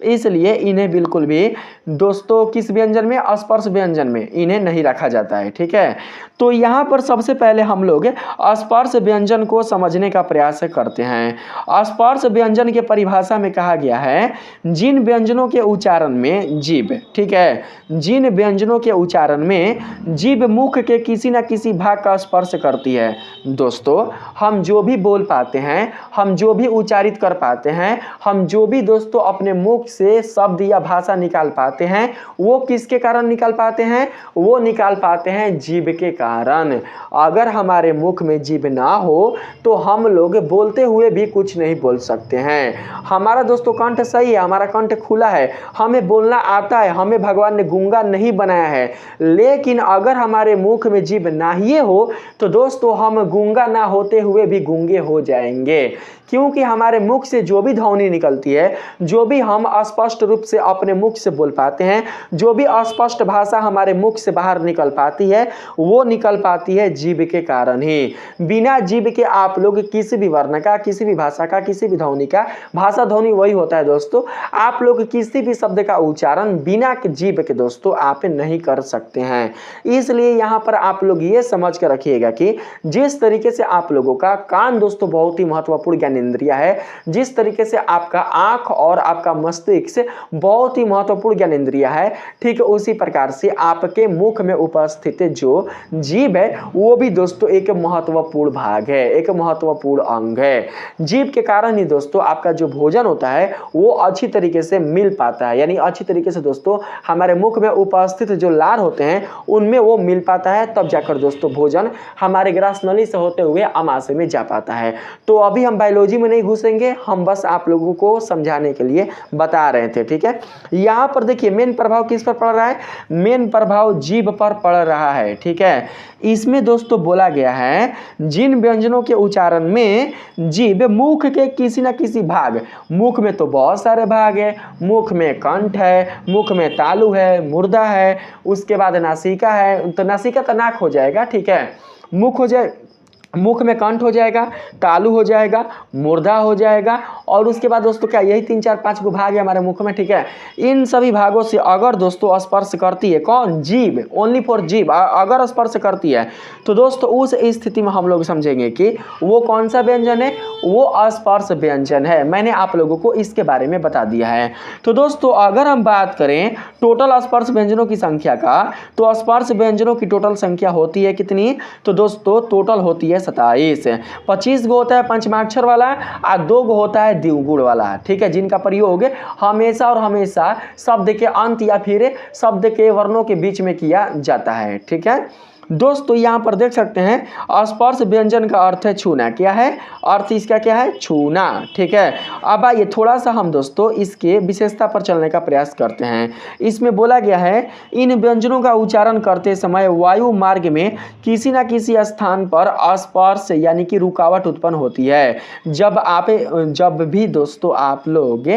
इसलिए इन्हें बिल्कुल भी दोस्तों किस व्यंजन में, स्पर्श व्यंजन में इन्हें नहीं रखा जाता है। ठीक है, तो यहाँ पर सबसे पहले हम लोग स्पर्श व्यंजन को समझने का प्रयास करते हैं। स्पर्श व्यंजन के परिभाषा में कहा गया है जिन व्यंजनों के उच्चारण में जीभ, ठीक है, जिन व्यंजनों के उच्चारण में जीभ मुख के किसी न किसी भाग का स्पर्श करती है। दोस्तों हम जो भी बोल पाते हैं, हम जो भी उच्चारित कर पाते हैं, हम जो भी दोस्तों अपने मुख से शब्द या भाषा निकाल पाते हैं, वो किसके कारण निकाल पाते हैं, वो निकाल पाते हैं जीभ के कारण। अगर हमारे मुख में जीभ ना हो तो हम लोग बोलते हुए भी कुछ नहीं बोल सकते हैं। हमारा दोस्तों कंठ सही है, हमारा कंठ खुला है, हमें बोलना आता है, हमें भगवान ने गूंगा नहीं बनाया है, लेकिन अगर हमारे मुख में जीभ ना ही हो तो दोस्तों हम गूंगा ना होते हुए भी गूंगे हो जाएंगे, क्योंकि हमारे मुख से जो भी ध्वनि निकलती है, जो भी हम स्पष्ट रूप से अपने मुख से बोल पाते हैं, जो भी अस्पष्ट भाषा हमारे मुख से बाहर निकल पाती है, वो निकल पाती है जीभ के कारण ही। बिना जीभ के आप लोग किसी भी वर्ण का, किसी भी भाषा का, किसी भी ध्वनि का, भाषा ध्वनि वही होता है दोस्तों, आप लोग किसी भी शब्द का उच्चारण बिना जीभ के दोस्तों आप नहीं कर सकते हैं। इसलिए यहाँ पर आप लोग ये समझ कर रखिएगा कि जिस तरीके से आप लोगों का कान दोस्तों बहुत ही महत्वपूर्ण ज्ञानेंद्रिय है, जिस तरीके से आपका आंख और आपका मस्तिष्क बहुत ही महत्वपूर्ण ज्ञानेंद्रिय है, ठीक है उसी प्रकार से आपके मुख में उपस्थित जो जीभ है वो भी दोस्तों एक महत्वपूर्ण भाग है, एक महत्वपूर्ण अंग है। जीभ के कारण ही दोस्तों आपका जो भोजन होता है वो अच्छी तरीके से मिल पाता है, यानी अच्छी तरीके से दोस्तों हमारे मुख में उपस्थित जो लार होते हैं उनमें वो मिल पाता है, तब जाकर दोस्तों भोजन हमारे ग्रास नली से होते हुए आमाशय में जा पाता है। तो अभी हम बायोलॉजी में नहीं घुसेंगे, हम बस आप लोगों को समझाने के लिए बता रहे थे। ठीक है, यहाँ पर देखिए मेन प्रभाव किस पर पड़ रहा है, मेन प्रभाव जीभ पर पड़ रहा है। ठीक है, इसमें दोस्तों बोला गया है जिन व्यंजनों के उच्चारण में जीभ मुख के किसी न किसी भाग, मुख में तो बहुत सारे भाग है, मुख में कंठ है, मुख में तालु है, मुर्दा है, उसके बाद नासिका है, तो नासिका तो नाक हो जाएगा, ठीक है, मुख हो जाए, मुख में कंठ हो जाएगा, तालु हो जाएगा, मुर्दा हो जाएगा, और उसके बाद दोस्तों क्या यही 3 4 5 भाग है हमारे मुख में। ठीक है, इन सभी भागों से अगर दोस्तों स्पर्श करती है कौन, जीभ, ओनली फॉर जीभ अगर स्पर्श करती है तो दोस्तों उस स्थिति में हम लोग समझेंगे कि वो कौन सा व्यंजन है, वो स्पर्श व्यंजन है। मैंने आप लोगों को इसके बारे में बता दिया है। तो दोस्तों अगर हम बात करें टोटल स्पर्श व्यंजनों की संख्या का, तो स्पर्श व्यंजनों की टोटल संख्या होती है कितनी, तो दोस्तों टोटल होती है 27। 25 गो होता है पंचमाक्षर वाला और 2 गो होता है द्विगुण वाला। ठीक है, जिनका प्रयोग हमेशा और हमेशा शब्द के अंत या फिर शब्द के वर्णों के बीच में किया जाता है। ठीक है दोस्तों, यहाँ पर देख सकते हैं स्पर्श व्यंजन का अर्थ है छूना। क्या है अर्थ इसका, क्या है, छूना। ठीक है, अब आइए थोड़ा सा हम दोस्तों इसके विशेषता पर चलने का प्रयास करते हैं। इसमें बोला गया है इन व्यंजनों का उच्चारण करते समय वायु मार्ग में किसी न किसी स्थान पर स्पर्श यानी कि रुकावट उत्पन्न होती है। जब भी दोस्तों आप लोग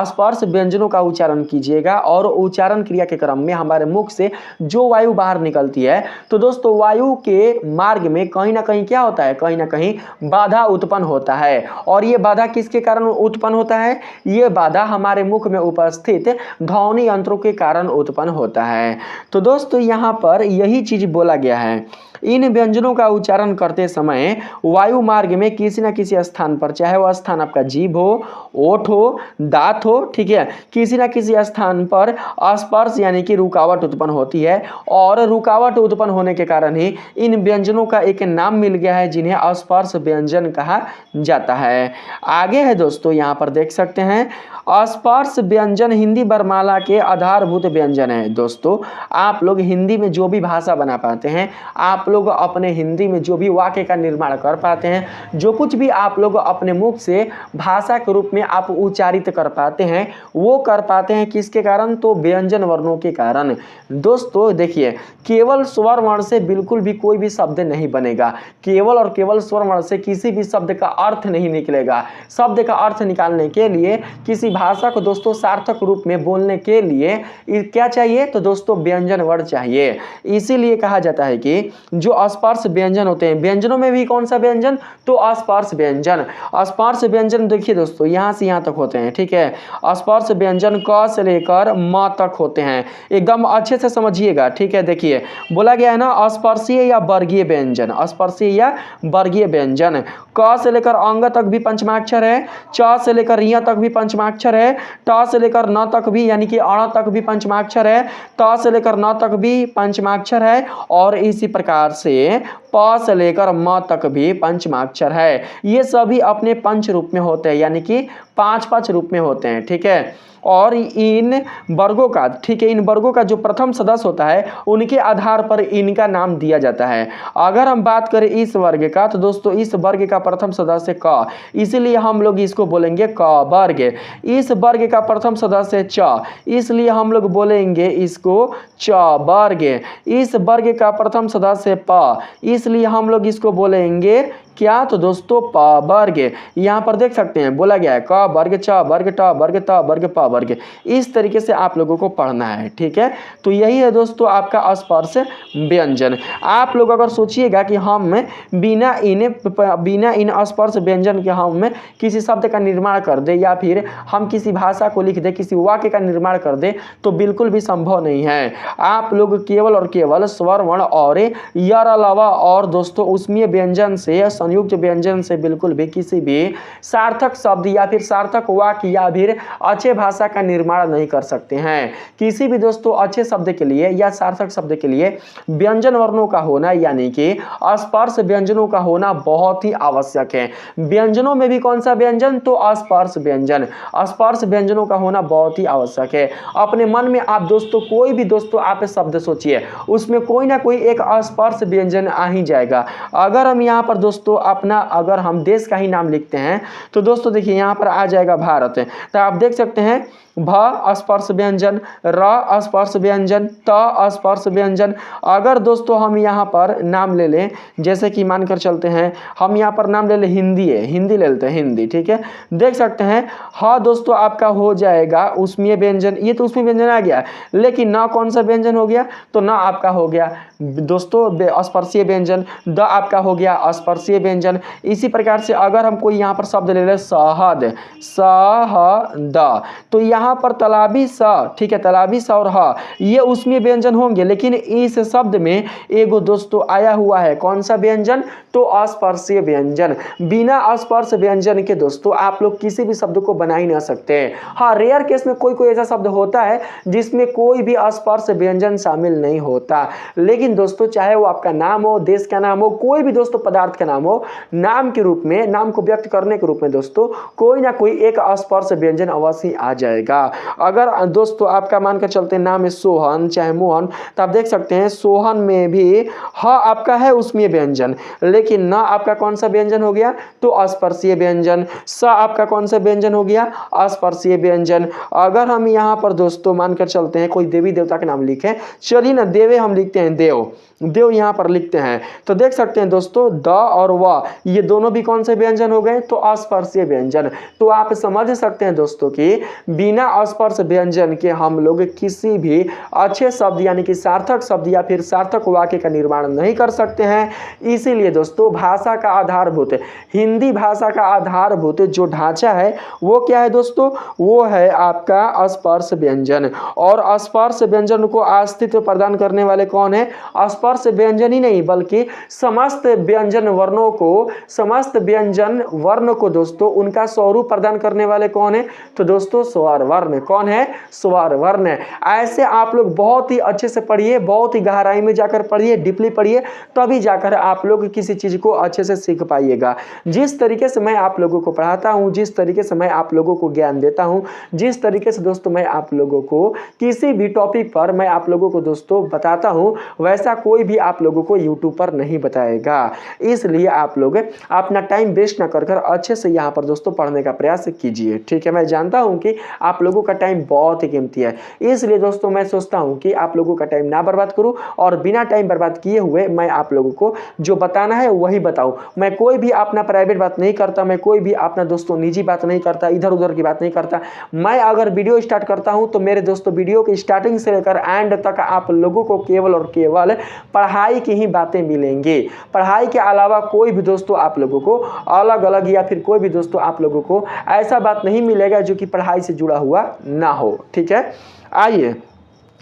स्पर्श व्यंजनों का उच्चारण कीजिएगा और उच्चारण क्रिया के क्रम में हमारे मुख से जो वायु बाहर निकलती है, तो दोस्तों वायु के मार्ग में कहीं ना कहीं क्या होता है, कहीं ना कहीं बाधा उत्पन्न होता है। और ये बाधा किसके कारण उत्पन्न होता है, ये बाधा हमारे मुख में उपस्थित ध्वनि यंत्रों के कारण उत्पन्न होता है। तो दोस्तों यहाँ पर यही चीज बोला गया है, इन व्यंजनों का उच्चारण करते समय वायु मार्ग में किसी न किसी स्थान पर, चाहे वह स्थान आपका जीभ हो, ओठ हो, दांत हो, ठीक है, किसी न किसी स्थान पर स्पर्श यानी कि रुकावट उत्पन्न होती है। और रुकावट उत्पन्न होने के कारण ही इन व्यंजनों का एक नाम मिल गया है जिन्हें स्पर्श व्यंजन कहा जाता है। आगे है दोस्तों, यहाँ पर देख सकते हैं स्पर्श व्यंजन हिंदी वर्णमाला के आधारभूत व्यंजन है। दोस्तों आप लोग हिंदी में जो भी भाषा बना पाते हैं, आप लोग अपने हिंदी में जो भी वाक्य का निर्माण कर पाते हैं, जो कुछ भी आप लोग अपने मुख से भाषा के रूप में आप उच्चारित कर पाते हैं, वो कर पाते हैं किसके कारण, तो व्यंजन वर्णों के कारण। दोस्तों देखिए केवल स्वर वर्ण से बिल्कुल भी कोई भी शब्द नहीं बनेगा, केवल और केवल स्वर वर्ण से किसी भी शब्द का अर्थ नहीं निकलेगा। शब्द का अर्थ निकालने के लिए, किसी भाषा को दोस्तों सार्थक रूप में बोलने के लिए क्या चाहिए, तो दोस्तों व्यंजन वर्ण चाहिए। इसीलिए कहा जाता है कि जो स्पर्श व्यंजन होते हैं, व्यंजनों में भी कौन सा व्यंजन, तो स्पर्श व्यंजन। स्पर्श व्यंजन देखिए दोस्तों यहाँ से यहाँ तक होते हैं, ठीक है। स्पर्श व्यंजन क से लेकर म तक होते हैं, एकदम अच्छे से समझिएगा, ठीक है। देखिए बोला गया है ना स्पर्शीय या वर्गीय व्यंजन, स्पर्शीय या वर्गीय व्यंजन। क से लेकर अंग तक भी पंचमाक्षर है, च से लेकर य तक भी पंचमाक्षर है, ट से लेकर न तक भी यानी कि अण तक भी पंचमाक्षर है, त से लेकर न तक भी पंचमाक्षर है, और इसी प्रकार से प से लेकर म तक भी पंचमाक्षर है। ये सभी अपने पंच रूप में होते हैं, यानी कि पांच पांच रूप में होते हैं, ठीक है। और इन वर्गों का, ठीक है, इन वर्गों का जो प्रथम सदस्य होता है उनके आधार पर इनका नाम दिया जाता है। अगर हम बात करें इस वर्ग का, तो दोस्तों इस वर्ग का प्रथम सदस्य क, इसीलिए हम लोग इसको बोलेंगे क वर्ग। इस वर्ग का प्रथम सदस्य च, इसलिए हम लोग बोलेंगे इसको च वर्ग। इस वर्ग का प्रथम सदस्य प, इसलिए हम लोग इसको बोलेंगे क्या, तो दोस्तों प वर्ग। यहाँ पर देख सकते हैं बोला गया है क वर्ग, च वर्ग, ट वर्ग, त वर्ग, प वर्ग। इस तरीके से आप लोगों को पढ़ना है, ठीक है। तो यही है दोस्तों आपका स्पर्श व्यंजन। आप लोग अगर सोचिएगा कि हम बिना इन स्पर्श व्यंजन के हम किसी शब्द का निर्माण कर दे, या फिर हम किसी भाषा को लिख दे, किसी वाक्य का निर्माण कर दे, तो बिल्कुल भी संभव नहीं है। आप लोग केवल और केवल स्वर वर्ण और यार अलावा और दोस्तों उसमें व्यंजन से, संयुक्त व्यंजन से बिल्कुल भी किसी भी सार्थक शब्द या फिर सार्थक वाक्य या फिर अच्छे भाषा का निर्माण नहीं कर सकते हैं। किसी भी दोस्तों अच्छे शब्द के लिए या सार्थक शब्द के लिए व्यंजन वर्णों का होना यानी कि स्पर्श व्यंजनों का होना बहुत ही आवश्यक है। व्यंजनों में भी कौन सा व्यंजन, तो स्पर्श व्यंजन। स्पर्श व्यंजनों का होना बहुत ही आवश्यक है। अपने मन में आप दोस्तों कोई भी दोस्तों आप शब्द सोचिए, उसमें कोई ना कोई एक स्पर्श व्यंजन आ ही जाएगा। अगर हम यहाँ पर दोस्तों अपना अगर हम देश का ही नाम लिखते हैं, तो दोस्तों देखिए यहाँ पर आ जाएगा भारत। तो आप देख सकते हैं भ स्पर्श व्यंजन, र स्पर्श व्यंजन, त स्पर्श व्यंजन। अगर दोस्तों हम यहाँ पर नाम ले लें, जैसे कि मानकर चलते हैं हम यहाँ पर नाम ले लें हिंदी है, हिंदी ले लेते हैं हिंदी, ठीक है। देख सकते हैं ह दोस्तों आपका हो जाएगा उसमें व्यंजन, ये तो उसमें व्यंजन आ गया, लेकिन न कौन सा व्यंजन हो गया, तो न आपका हो गया दोस्तों स्पर्शीय व्यंजन, द आपका हो गया स्पर्शीय व्यंजन। इसी प्रकार से अगर हम कोई यहाँ पर शब्द ले लें शहद, शहद, तो यहाँ पर तालाबी स, ठीक है, तालाबी स और ह ये उसमें व्यंजन होंगे, लेकिन इस शब्द में एगो दोस्तों आया हुआ है कौन सा व्यंजन, तो स्पर्शीय व्यंजन। बिना स्पर्श व्यंजन के दोस्तों आप लोग किसी भी शब्द को बना ही ना सकते हैं। हाँ, रेयर केस में कोई कोई ऐसा शब्द होता है जिसमें कोई भी स्पर्श व्यंजन शामिल नहीं होता, लेकिन दोस्तों चाहे वो आपका नाम हो, देश का नाम हो, कोई भी दोस्तों पदार्थ का नाम हो, नाम के रूप में, नाम को व्यक्त करने के रूप में दोस्तों कोई ना कोई एक स्पर्श व्यंजन अवश्य आ जाएगा। अगर दोस्तों आपका मानकर चलते नाम है सोहन चाहे मोहन, तो आप देख सकते हैं सोहन में भी ह आपका है उसमें व्यंजन, लेकिन न आपका कौन सा व्यंजन हो गया, तो स्पर्शीय व्यंजन। स आपका कौन सा व्यंजन हो गया, स्पर्शीय व्यंजन। अगर हम यहाँ पर दोस्तों मानकर चलते हैं कोई देवी देवता के नाम लिखे, चलिए ना देवे हम लिखते हैं देव, देव यहाँ पर लिखते हैं, तो देख सकते हैं दोस्तों द और व ये दोनों भी कौन से व्यंजन हो गए, तो स्पर्शीय व्यंजन। तो आप समझ सकते हैं दोस्तों कि बिना स्पर्श व्यंजन के हम लोग किसी भी अच्छे शब्द यानी कि सार्थक शब्द या फिर सार्थक वाक्य का निर्माण नहीं कर सकते हैं। इसीलिए दोस्तों भाषा का आधारभूत, हिंदी भाषा का आधारभूत जो ढांचा है वो क्या है दोस्तों, वो है आपका स्पर्श व्यंजन। और स्पर्श व्यंजन को अस्तित्व प्रदान करने वाले कौन है, स्पर्श व्यंजन ही नहीं बल्कि समस्त व्यंजन वर्णों को, समस्त व्यंजन वर्ण को दोस्तों उनका स्वरूप प्रदान करने वाले कौन है, तो दोस्तों स्वर वर्ण। कौन है, स्वर वर्ण। ऐसे आप लोग बहुत ही अच्छे से पढ़िए, बहुत ही गहराई में जाकर पढ़िए, डीपली पढ़िए, तभी जाकर आप लोग किसी चीज को अच्छे से सीख पाइएगा। जिस तरीके से मैं आप लोगों को पढ़ाता हूं, जिस तरीके से मैं आप लोगों को ज्ञान देता हूं, जिस तरीके से दोस्तों मैं आप लोगों को किसी भी टॉपिक पर मैं आप लोगों को दोस्तों बताता हूं, वैसा कोई भी आप लोगों को यूट्यूब पर नहीं बताएगा। इसलिए आप लोग अपना टाइम वेस्ट ना कर अच्छे से यहाँ पर दोस्तों पढ़ने का प्रयास कीजिए। ठीक है, मैं जानता हूँ कि आप लोगों का टाइम बहुत ही कीमती है, इसलिए दोस्तों मैं सोचता हूँ कि आप लोगों का टाइम ना बर्बाद करूँ और बिना टाइम बर्बाद किए हुए मैं आप लोगों को जो बताना है वही बताऊँ। मैं कोई भी अपना प्राइवेट बात नहीं करता, मैं कोई भी अपना दोस्तों निजी बात नहीं करता, इधर उधर की बात नहीं करता। मैं अगर वीडियो स्टार्ट करता हूँ तो मेरे दोस्तों वीडियो की स्टार्टिंग से लेकर एंड तक आप लोगों को केवल और केवल पढ़ाई की ही बातें मिलेंगी। पढ़ाई के अलावा कोई भी दोस्तों आप लोगों को अलग अलग या फिर कोई भी दोस्तों आप लोगों को ऐसा बात नहीं मिलेगा जो कि पढ़ाई से जुड़ा हुआ ना हो। ठीक है, आइए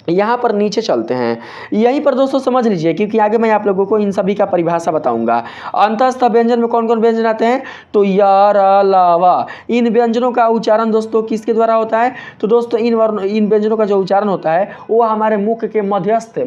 यहाँ पर नीचे चलते हैं। यहीं पर दोस्तों समझ लीजिए, क्योंकि आगे मैं आप लोगों को इन सभी का परिभाषा बताऊंगा। अंतःस्थ व्यंजन में कौन कौन व्यंजन आते हैं, तो य, र, ल, व। इन व्यंजनों का उच्चारण दोस्तों किसके द्वारा होता है, तो दोस्तों इन व्यंजनों का जो उच्चारण होता है वो हमारे मुख के मध्यस्थ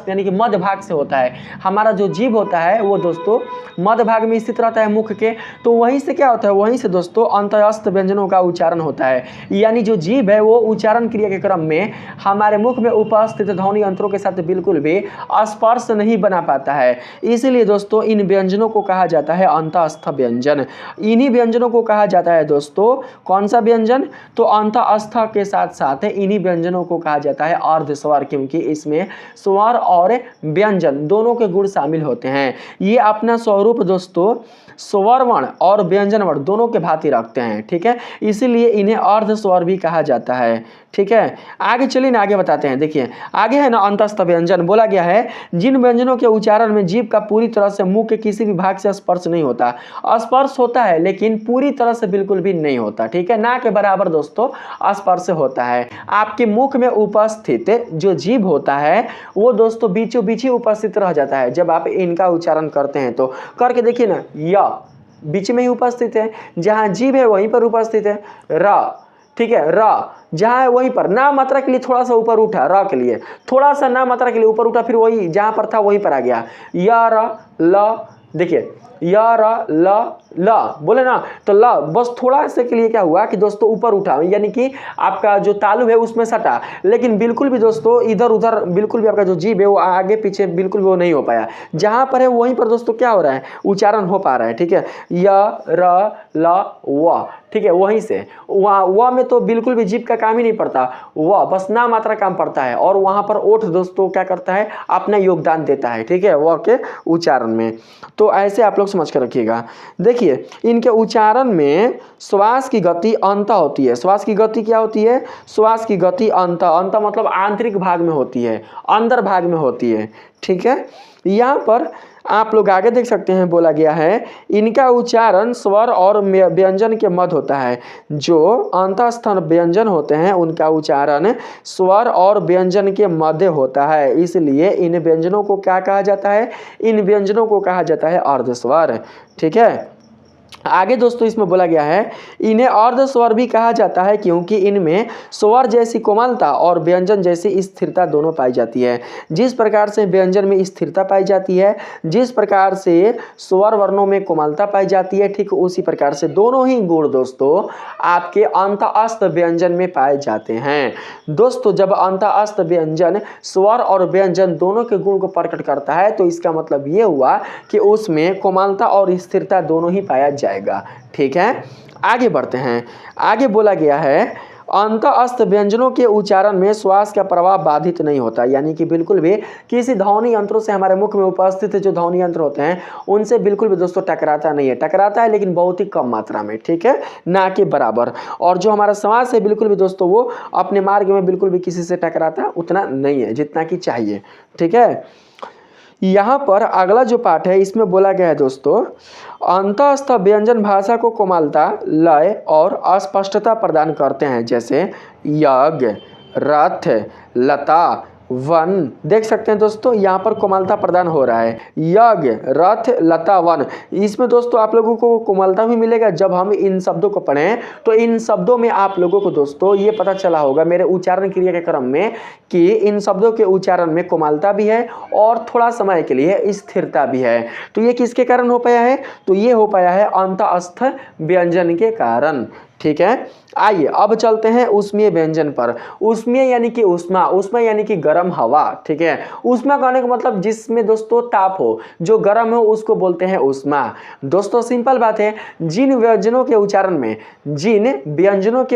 यानी कि मध्य भाग से होता है। हमारा जो जीभ होता है वो दोस्तों मध्य भाग में स्थित रहता है मुख के, तो वहीं से क्या होता है, वहीं से दोस्तों अंतःस्थ व्यंजनों का उच्चारण होता है। यानी जो जीभ है वो उच्चारण क्रिया के क्रम में हमारे मुख में उपस्थित ध्वनि यंत्रों के साथ बिल्कुल भी स्पर्श नहीं बना पाता है, इसलिए दोस्तों इन व्यंजनों को कहा जाता है अंतःस्थ व्यंजन। इन्हीं व्यंजनों को कहा जाता है दोस्तों कौन सा व्यंजन, तो अंतःस्थ के साथ साथ इन्हीं व्यंजनों को कहा जाता है अर्धस्वर, क्योंकि इसमें स्वर और व्यंजन दोनों के गुण शामिल होते हैं। ये अपना स्वरूप दोस्तों स्वर वर्ण और व्यंजन वर्ण दोनों के भांति रखते हैं। ठीक है, इसीलिए इन्हें अर्धस्वर भी कहा जाता है। ठीक है, आगे चलिए ना, आगे बताते हैं। देखिए आगे है ना अंतःस्थ व्यंजन, बोला गया है जिन व्यंजनों के उच्चारण में जीभ का पूरी तरह से मुंह के किसी भी भाग से स्पर्श नहीं होता। स्पर्श होता है लेकिन पूरी तरह से बिल्कुल भी नहीं होता। ठीक है, ना के बराबर दोस्तों स्पर्श होता है। आपके मुख में उपस्थित जो जीभ होता है वो दोस्तों बीचों बीच ही उपस्थित रह जाता है जब आप इनका उच्चारण करते हैं। तो करके देखिए ना, य बीच में ही उपस्थित है, जहां जीभ है वहीं पर उपस्थित है। र, ठीक है, र जहां है वहीं पर, ना मात्रा के लिए थोड़ा सा ऊपर उठा, र के लिए थोड़ा सा ना मात्रा के लिए ऊपर उठा, फिर वही जहां पर था वहीं पर आ गया। य र ल, देखिए य र ल बोले ना, तो ल बस थोड़ा से के लिए क्या हुआ कि दोस्तों ऊपर उठा, यानी कि आपका जो तालु है उसमें सटा, लेकिन बिल्कुल भी दोस्तों इधर उधर बिल्कुल भी आपका जो जीभ है वो आगे पीछे बिल्कुल भी वो नहीं हो पाया। जहां पर है वहीं पर दोस्तों क्या हो रहा है, उच्चारण हो पा रहा है। ठीक है, य र ल व, ठीक है, वहीं से वहाँ व में तो बिल्कुल भी जीभ का काम ही नहीं पड़ता, व बस ना मात्रा काम पड़ता है, और वहां पर ओठ दोस्तों क्या करता है, अपना योगदान देता है। ठीक है, व के उच्चारण में। तो ऐसे आप लोग समझ कर रखिएगा। देखिए इनके उच्चारण में श्वास की गति अंत होती है। श्वास की गति क्या होती है, श्वास की गति अंत मतलब आंतरिक भाग में होती है, अंदर भाग में होती है। ठीक है, यहाँ पर आप लोग आगे देख सकते हैं, बोला गया है इनका उच्चारण स्वर और व्यंजन के मध्य होता है। जो अंतःस्थ व्यंजन होते हैं उनका उच्चारण स्वर और व्यंजन के मध्य होता है, इसलिए इन व्यंजनों को क्या कहा जाता है, इन व्यंजनों को कहा जाता है अर्धस्वर। ठीक है, आगे दोस्तों इसमें बोला गया है इन्हें अर्धस्वर भी कहा जाता है क्योंकि इनमें स्वर जैसी कोमलता और व्यंजन जैसी स्थिरता दोनों पाई जाती है। जिस प्रकार से व्यंजन में स्थिरता पाई जाती है, जिस प्रकार से स्वर वर्णों में कोमलता पाई जाती है, ठीक उसी प्रकार से दोनों ही गुण दोस्तों आपके अंतःस्थ व्यंजन में पाए जाते हैं। दोस्तों जब अंतःस्थ व्यंजन स्वर और व्यंजन दोनों के गुण को प्रकट करता है तो इसका मतलब ये हुआ कि उसमें कोमलता और स्थिरता दोनों ही पाया जाएगा। ठीक है, आगे बढ़ते हैं। आगे बोला गया है अंतःस्थ व्यंजनों के उच्चारण में श्वास का प्रवाह बाधित नहीं होता, यानी कि बिल्कुल भी किसी ध्वनि यंत्रों से हमारे मुख में उपस्थित जो ध्वनि यंत्र होते हैं उनसे बिल्कुल भी दोस्तों टकराता नहीं है। टकराता है लेकिन बहुत ही कम मात्रा में। ठीक है, ना के बराबर। और जो हमारा श्वास है बिल्कुल भी दोस्तों वो अपने मार्ग में बिल्कुल भी किसी से टकराता उतना नहीं है जितना कि चाहिए। ठीक है, यहाँ पर अगला जो पाठ है इसमें बोला गया है दोस्तों अंतःस्थ व्यंजन भाषा को कोमलता, लय और अस्पष्टता प्रदान करते हैं, जैसे यज्ञ, रथ, लता, वन। देख सकते हैं दोस्तों यहाँ पर कोमलता प्रदान हो रहा है, यज्ञ, रथ, लता, वन। इसमें दोस्तों आप लोगों को कोमलता भी मिलेगा जब हम इन शब्दों को पढ़ें, तो इन शब्दों में आप लोगों को दोस्तों ये पता चला होगा मेरे उच्चारण क्रिया के क्रम में कि इन शब्दों के उच्चारण में कोमलता भी है और थोड़ा समय के लिए स्थिरता भी है। तो ये किसके कारण हो पाया है, तो ये हो पाया है अंतःस्थ व्यंजन के कारण। ठीक है। आइए अब चलते हैं ऊष्मीय व्यंजन पर। ऊष्मीय यानी कि ऊष्मा, ऊष्मा यानी कि गर्म हवा, ठीक है। ऊष्मा कहने का मतलब जिसमें दोस्तों ताप हो, जो गर्म हो उसको बोलते हैं ऊष्मा। दोस्तों सिंपल बात है, जिन व्यंजनों के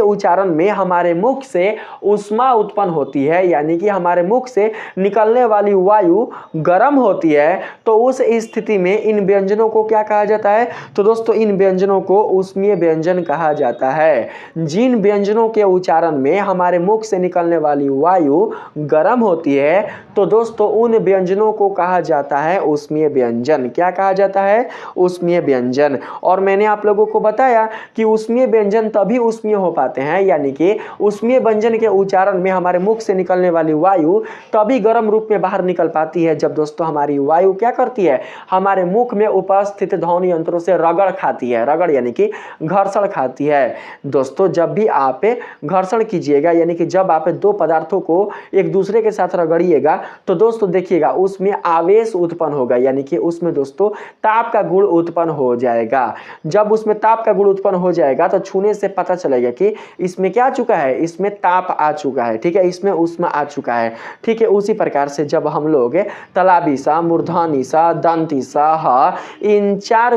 उच्चारण में हमारे मुख से ऊष्मा उत्पन्न होती है, यानी कि हमारे मुख से निकलने वाली वायु गर्म होती है, तो उस स्थिति में इन व्यंजनों को क्या कहा जाता है? तो दोस्तों इन व्यंजनों को ऊष्मीय व्यंजन कहा जाता है। जिन व्यंजनों के उच्चारण में हमारे मुख से निकलने वाली वायु गर्म होती है, तो दोस्तों उन व्यंजनों को कहा जाता है ऊष्मीय व्यंजन। क्या कहा जाता है? ऊष्मीय व्यंजन। और मैंने आप लोगों को बताया कि ऊष्मीय व्यंजन तभी ऊष्मीय हो पाते हैं, यानी कि ऊष्मीय व्यंजन के उच्चारण में हमारे मुख से निकलने वाली वायु तभी गर्म रूप में बाहर निकल पाती है जब दोस्तों हमारी वायु क्या करती है? हमारे मुख में उपस्थित ध्वनि यंत्रों से रगड़ खाती है। रगड़ यानी कि घर्षण खाती है। दोस्तों जब भी आप घर्षण कीजिएगा, यानी कि जब आप दो पदार्थों को एक दूसरे के साथ रगड़िएगा, तो दोस्तों देखिएगा उसमें आवेश उत्पन्न होगा, यानी कि उसमें दोस्तों ताप का गुण उत्पन्न हो जाएगा। जब उसमें ताप का गुण उत्पन्न हो जाएगा तो छूने से पता चलेगा कि इसमें क्या आ चुका है? इसमें ताप आ चुका है, ठीक है, इसमें ऊष्मा आ चुका है, ठीक है। उसी प्रकार से जब हम लोग तलाबी सा, मूर्धनी सा, दंती सा, इन चार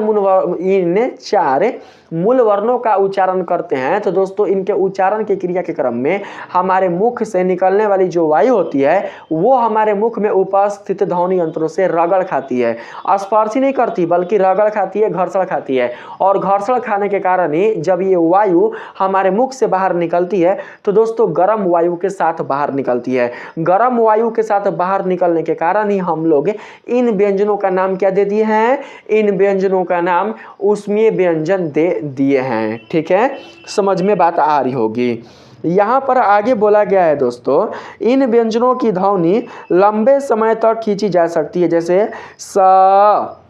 मूल वर्णों का उच्चारण करते हैं, तो दोस्तों इनके उच्चारण की क्रिया के क्रम में हमारे मुख से निकलने वाली जो वायु होती है वो हमारे मुख में उपस्थित ध्वनि यंत्रों से रगड़ खाती है। स्पर्श ही नहीं करती बल्कि रगड़ खाती है, घर्षण खाती है। और घर्षण खाने के कारण ही जब ये वायु हमारे मुख से बाहर निकलती है तो दोस्तों गर्म वायु के साथ बाहर निकलती है। गर्म वायु के साथ बाहर निकलने के कारण ही हम लोग इन व्यंजनों का नाम क्या दे दिए हैं? इन व्यंजनों का नाम ऊष्मीय व्यंजन दे दिए हैं, ठीक है। समझ में बात आ रही होगी। यहाँ पर आगे बोला गया है दोस्तों, इन व्यंजनों की ध्वनि लंबे समय तक खींची जा सकती है, जैसे स,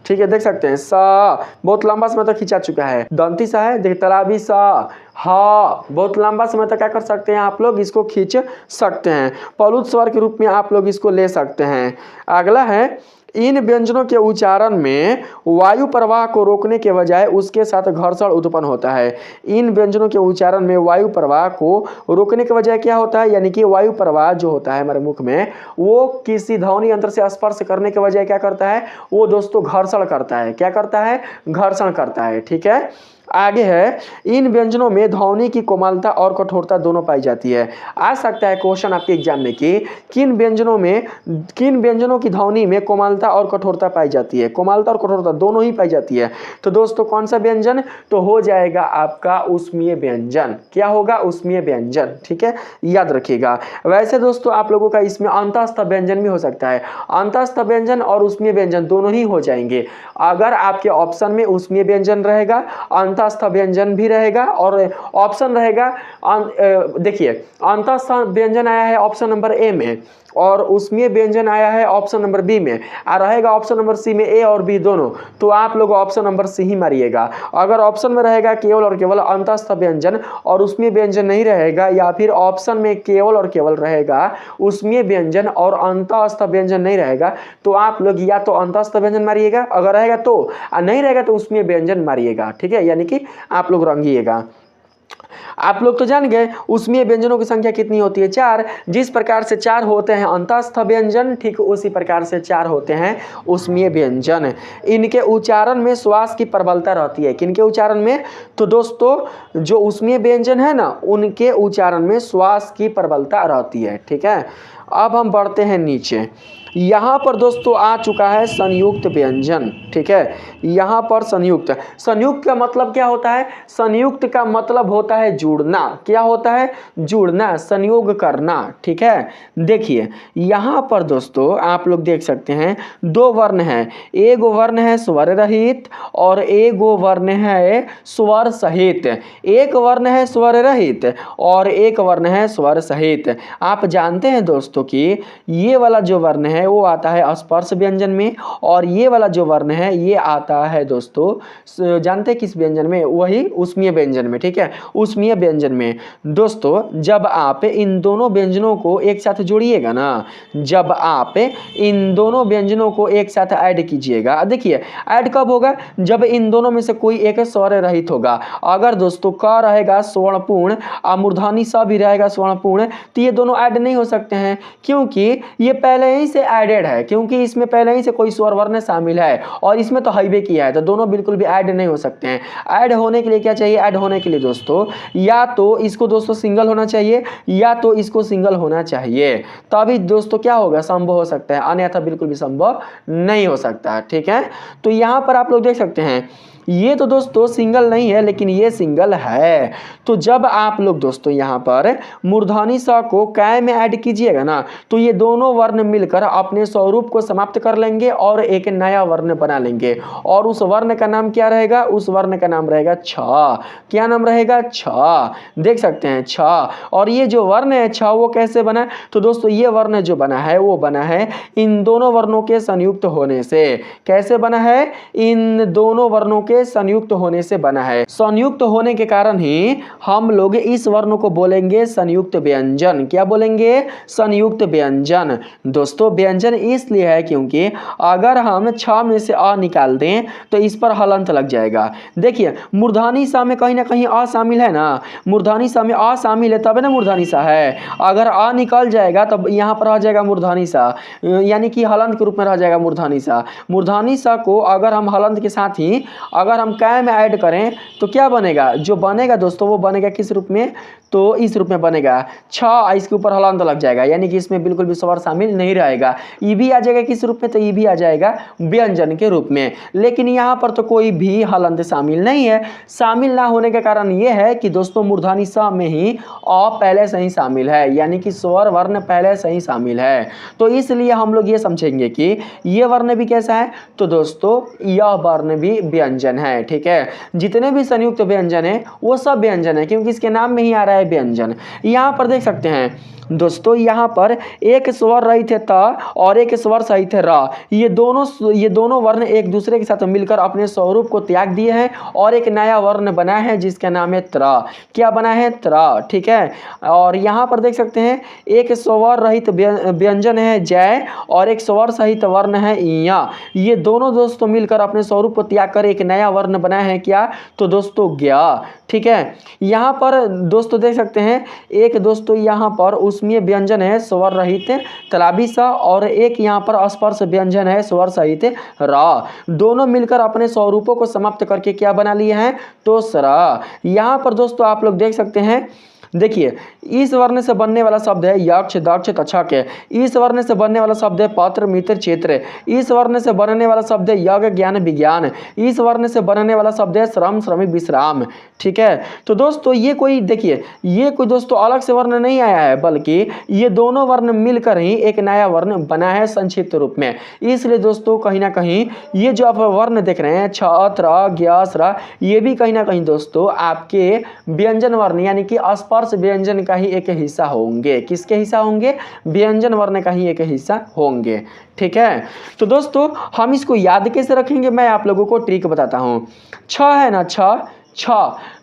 ठीक है, देख सकते हैं सा बहुत लंबा समय तक खींचा चुका है। दंती सा है, देख तलाबी सा, हा बहुत लंबा समय तक क्या कर सकते हैं आप लोग? इसको खींच सकते हैं। पलुत स्वर के रूप में आप लोग इसको ले सकते हैं। अगला है, इन व्यंजनों के उच्चारण में वायु प्रवाह को रोकने के बजाय उसके साथ घर्षण उत्पन्न होता है। इन व्यंजनों के उच्चारण में वायु प्रवाह को रोकने के बजाय क्या होता है? यानी कि वायु प्रवाह जो होता है हमारे मुख में, वो किसी ध्वनि यंत्र से स्पर्श करने के बजाय क्या करता है? वो दोस्तों घर्षण करता है। क्या करता है? घर्षण करता है, ठीक है। आगे है, इन व्यंजनों में ध्वनि की कोमलता और कठोरता दोनों पाई जाती है। आ सकता है क्वेश्चन आपके एग्जाम में कि किन व्यंजनों की ध्वनि में कोमलता और कठोरता पाई जाती है? कोमलता और कठोरता दोनों ही पाई जाती है। तो दोस्तों कौन सा व्यंजन? तो हो जाएगा आपका ऊष्मीय व्यंजन। क्या होगा? ऊष्मीय व्यंजन, ठीक है, याद रखिएगा। वैसे दोस्तों आप लोगों का इसमें अंतःस्थ व्यंजन भी हो सकता है। अंतःस्थ व्यंजन और ऊष्मीय व्यंजन दोनों ही हो जाएंगे। अगर आपके ऑप्शन में ऊष्मीय व्यंजन रहेगा, अंतःस्थ व्यंजन भी रहेगा, और ऑप्शन रहेगा, देखिए अंतःस्थ व्यंजन आया है ऑप्शन नंबर ए में, और ऊष्मीय व्यंजन आया है ऑप्शन नंबर बी में, और रहेगा ऑप्शन नंबर सी में ए और बी दोनों, तो आप लोग ऑप्शन नंबर सी ही मारिएगा। अगर ऑप्शन में रहेगा केवल और केवल अंतःस्थ व्यंजन और ऊष्मीय व्यंजन नहीं रहेगा, या फिर ऑप्शन में केवल और केवल रहेगा ऊष्मीय व्यंजन और अंतःस्थ व्यंजन नहीं रहेगा, तो आप लोग या तो अंतःस्थ व्यंजन मारिएगा अगर रहेगा तो, और नहीं रहेगा तो ऊष्मीय व्यंजन मारिएगा, ठीक है। यानी कि आप लोग रंगिएगा। आप लोग तो जान गए ऊष्मीय व्यंजनों की संख्या कितनी होती है? 4। जिस प्रकार से 4 होते हैं अंतःस्थ व्यंजन, ठीक उसी प्रकार से 4 होते हैं ऊष्मीय व्यंजन। इनके उच्चारण में श्वास की प्रबलता रहती है। किनके उच्चारण में? तो दोस्तों जो ऊष्मीय व्यंजन है ना, उनके उच्चारण में श्वास की प्रबलता रहती है, ठीक है। अब हम बढ़ते हैं नीचे। यहाँ पर दोस्तों आ चुका है संयुक्त व्यंजन, ठीक है। यहाँ पर संयुक्त का मतलब क्या होता है? संयुक्त का मतलब होता है जुड़ना। क्या होता है? जुड़ना, संयोग करना, ठीक है। देखिए यहाँ पर दोस्तों आप लोग देख सकते हैं 2 वर्ण हैं। एक वर्ण है स्वर रहित और एक वर्ण है स्वर सहित। एक वर्ण है स्वर रहित और एक वर्ण है स्वर सहित। आप जानते हैं दोस्तों दोस्तों कि ये वाला जो वर्ण है वो आता है स्पर्श व्यंजन में, और ये वाला जो वर्ण है ये आता है दोस्तों जानते हैं किस व्यंजन में, वही ऊष्मीय व्यंजन में। ठीक है, ऊष्मीय व्यंजन में दोस्तों जब आप इन दोनों व्यंजनों को एक साथ जोड़िएगा ना, जब आप इन दोनों व्यंजनों को एक साथ ऐड कीजिएगा, देखिए ऐड कब होगा, जब इन दोनों में से कोई एक स्वर रहित होगा। अगर दोस्तों क रहेगा स्वर्णपूर्ण और मूर्धनी स भी रहेगा स्वर्णपूर्ण, तो ये दोनों ऐड नहीं हो सकते हैं, क्योंकि ये पहले ही से ऐडेड है, क्योंकि इसमें पहले ही से कोई स्वर वर्ण शामिल है और इसमें तो हाईवे किया है, तो दोनों बिल्कुल भी ऐड नहीं हो सकते हैं। ऐड होने के लिए क्या चाहिए, ऐड होने के लिए दोस्तों या तो इसको दोस्तों सिंगल होना चाहिए या तो इसको सिंगल होना चाहिए, तभी दोस्तों क्या होगा, संभव हो सकता है, अन्यथा बिल्कुल भी संभव नहीं हो सकता। ठीक है, तो यहां पर आप लोग देख सकते हैं ये तो दोस्तों सिंगल नहीं है लेकिन ये सिंगल है। तो जब आप लोग दोस्तों यहाँ पर मूर्धनी स को कै में ऐड कीजिएगा ना, तो ये दोनों वर्ण मिलकर अपने स्वरूप को समाप्त कर लेंगे और एक नया वर्ण बना लेंगे, और उस वर्ण का नाम क्या रहेगा, उस वर्ण का नाम रहेगा छ। क्या नाम रहेगा, छ। देख सकते हैं छ। और ये जो वर्ण है छ वो कैसे बना, तो दोस्तों ये वर्ण जो बना है वो बना है इन दोनों वर्णों के संयुक्त होने से। कैसे बना है, इन दोनों वर्णों के संयुक्त होने से बना है। संयुक्त होने के कारण ही हम लोग इस वर्ण को बोलेंगे संयुक्त व्यंजन। क्या बोलेंगे, संयुक्त व्यंजन। दोस्तों व्यंजन इसलिए है क्योंकि अगर हम छ में से अ निकाल दें तो इस पर हलंत लग जाएगा। देखिए मूर्धनी सा में कहीं ना कहीं अ शामिल है ना, मूर्धनी सा में अ शामिल है तब ना मूर्धनी सा है। अगर अ निकल जाएगा तब यहाँ पर आ जाएगा मूर्धनी सा, यानी कि हलंत के रूप में रह जाएगा मूर्धनी सा। मूर्धनी सा को अगर हम हलंत के साथ ही अगर हम कै में ऐड करें तो क्या बनेगा, जो बनेगा दोस्तों वो बनेगा किस रूप में, तो इस रूप में बनेगा छ, इसके ऊपर हलंत लग जाएगा, यानी कि इसमें बिल्कुल भी स्वर शामिल नहीं रहेगा। ई भी आ जाएगा किस रूप में, तो ई भी आ जाएगा व्यंजन के रूप में। लेकिन यहाँ पर तो कोई भी हलंत शामिल नहीं है। शामिल ना होने के कारण ये है कि दोस्तों मूर्धनी स में ही अ पहले से ही शामिल है, यानी कि स्वर वर्ण पहले से ही शामिल है। तो इसलिए हम लोग ये समझेंगे कि ये वर्ण भी कैसा है, तो दोस्तों यह वर्ण भी व्यंजन है। ठीक है, जितने भी संयुक्त व्यंजन है वो सब व्यंजन है, क्योंकि इसके नाम में ही आ रहा है व्यंजन। यहाँ पर देख सकते हैं दोस्तों, यहाँ पर एक स्वर रहित है त और एक स्वर सहित है र। ये दोनों वर्ण एक दूसरे के साथ मिलकर अपने स्वरूप को त्याग दिए हैं और एक नया वर्ण बना है जिसका नाम है त्र। क्या बना है, त्र। ठीक है, और यहाँ पर देख सकते हैं एक स्वर रहित व्यंजन है जय और एक स्वर सहित वर्ण है य। ये दोनों दोस्तों मिलकर अपने स्वरूप को त्याग कर एक नया वर्ण बनाया है क्या, तो दोस्तों ज्ञ। ठीक है, यहाँ पर दोस्तों देख सकते हैं एक दोस्तों यहाँ पर ऊष्मीय व्यंजन है स्वर रहित तलाबी सा, और एक यहाँ पर स्पर्श व्यंजन है स्वर सहित र। दोनों मिलकर अपने स्वरूपों को समाप्त करके क्या बना लिए हैं, तो स्र। यहाँ पर दोस्तों आप लोग देख सकते हैं, देखिए इस वर्ण से बनने वाला शब्द है यक्ष दक्ष तक्षक। इस वर्ण से बनने वाला शब्द है पत्र मित्र क्षेत्र। इस वर्ण से बनने वाला शब्द है यज्ञ ज्ञान विज्ञान। इस वर्ण से बनने वाला शब्द है श्रम श्रमिक विश्राम। ठीक है, तो दोस्तों ये कोई देखिए ये कोई दोस्तों अलग से वर्ण नहीं आया है, बल्कि ये दोनों वर्ण मिलकर ही एक नया वर्ण बना है संक्षिप्त रूप में। इसलिए दोस्तों कहीं ना कहीं ये जो आप वर्ण देख रहे हैं छ त्र ज्ञ स्र, ये भी कहीं ना कहीं दोस्तों आपके व्यंजन वर्ण यानी कि स्पर्श व्यंजन का ही एक हिस्सा होंगे। किसके हिस्सा होंगे, व्यंजन वर्ण का ही एक हिस्सा होंगे। ठीक है, तो दोस्तों हम इसको याद कैसे रखेंगे, मैं आप लोगों को ट्रिक बताता हूँ। छ है ना, छ।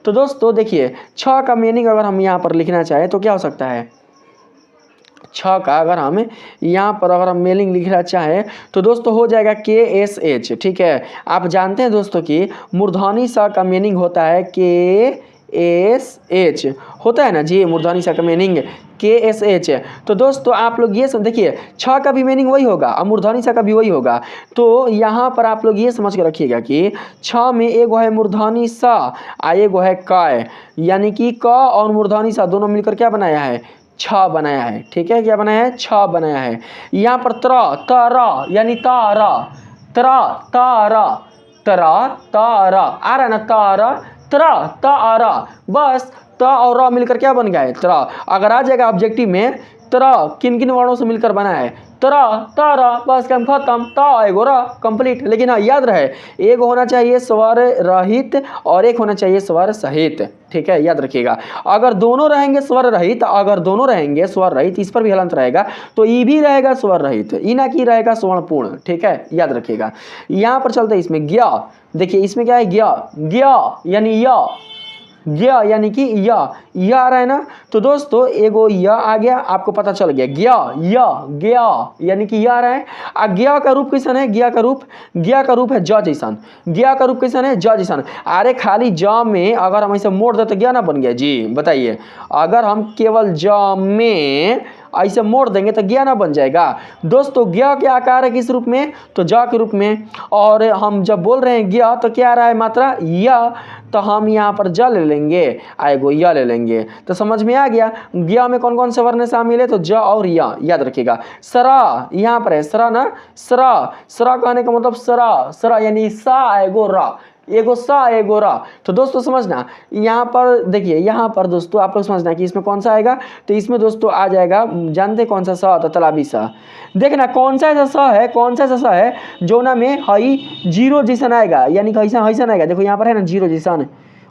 तो दोस्तों देखिए छ का मीनिंग अगर हम यहाँ पर लिखना चाहें तो क्या हो सकता है, छ का अगर हम यहाँ पर अगर हम मीनिंग लिखना चाहें तो दोस्तों हो जाएगा KSH। ठीक है, आप जानते हैं दोस्तों कि मूर्धनी स का मीनिंग होता है KSH, होता है ना जी, मूर्धनी स का मीनिंग KSH। तो दोस्तों आप लोग ये सब देखिए छ का भी मीनिंग वही होगा और मूर्धनी सा का भी वही होगा। तो यहाँ पर आप लोग ये समझ के रखिएगा कि छ में एगो है मूर्धनी सा और एगो है क, यानी कि क और मूर्धनी सा दोनों मिलकर क्या बनाया है, छ बनाया है। ठीक है, क्या बनाया है, छ बनाया है। यहाँ पर तर यानी तारा, तारा तारा आ रहा ना, तारा बस त और र मिलकर क्या बन गया है, त्र। अगर आ जाएगा ऑब्जेक्टिव में तरह किन किन वर्णों से मिलकर बना है? तरह, तारा, बस काम खत्म, ता एगो र कंप्लीट। लेकिन हाँ याद रहे, एक होना चाहिए स्वर रहित और एक होना चाहिए स्वर सहित, ठीक है, याद रखिएगा। अगर दोनों रहेंगे स्वर रहित, अगर दोनों रहेंगे स्वर रहित, इस पर भी हलंत रहेगा तो ई भी रहेगा स्वर रहित, ई ना की रहेगा स्वर्ण पूर्ण, ठीक है, याद रखिएगा। यहां पर चलते इसमें ज्ञा, देखिए इसमें क्या है, ज्ञा, ज्ञा यानी या, ज्ञा यानी कि या आ रहा है ना, तो दोस्तों एगो या आ गया, आपको पता चल गया, ज्ञा या ज्ञा यानी कि या आ रहा है। ज्ञा का रूप कैसन है? ज्ञा का रूप है ज जैसन। ज्ञा का रूप कैसन है? ज जैसन। अरे खाली ज में अगर हम ऐसे मोड़ दे तो ज्ञा ना बन गया जी, बताइए। अगर हम केवल ज में ऐसे मोड़ देंगे तो ज्ञा ना बन जाएगा। दोस्तों ज्ञा के आकार है किस रूप में? तो ज के रूप में। और हम जब बोल रहे हैं ज्ञा तो क्या आ रहा है मात्रा? या, तो हम यहाँ पर ज ले लेंगे, आएगो या ले लेंगे, तो समझ में आ गया। ज्ञा में कौन कौन से वर्ण शामिल है? तो ज और या, याद रखिएगा। सरा यहाँ पर है, सरा ना, सरा, सरा कहने का मतलब सरा, सरा यानी सा आएगो रा, एगो सा एगो रा। तो दोस्तों समझना, यहाँ पर देखिए, यहाँ पर दोस्तों आप लोग समझना कि इसमें कौन सा आएगा, तो इसमें दोस्तों आ जाएगा, जानते कौन सा सा? तो तालाबी सा। देखना कौन सा ऐसा सा है, कौन सा ऐसा सा है जो ना में हई जीरो जैसन आएगा, यानी कि ऐसा ऐसा आएगा। देखो यहाँ पर है ना जीरो जैसन,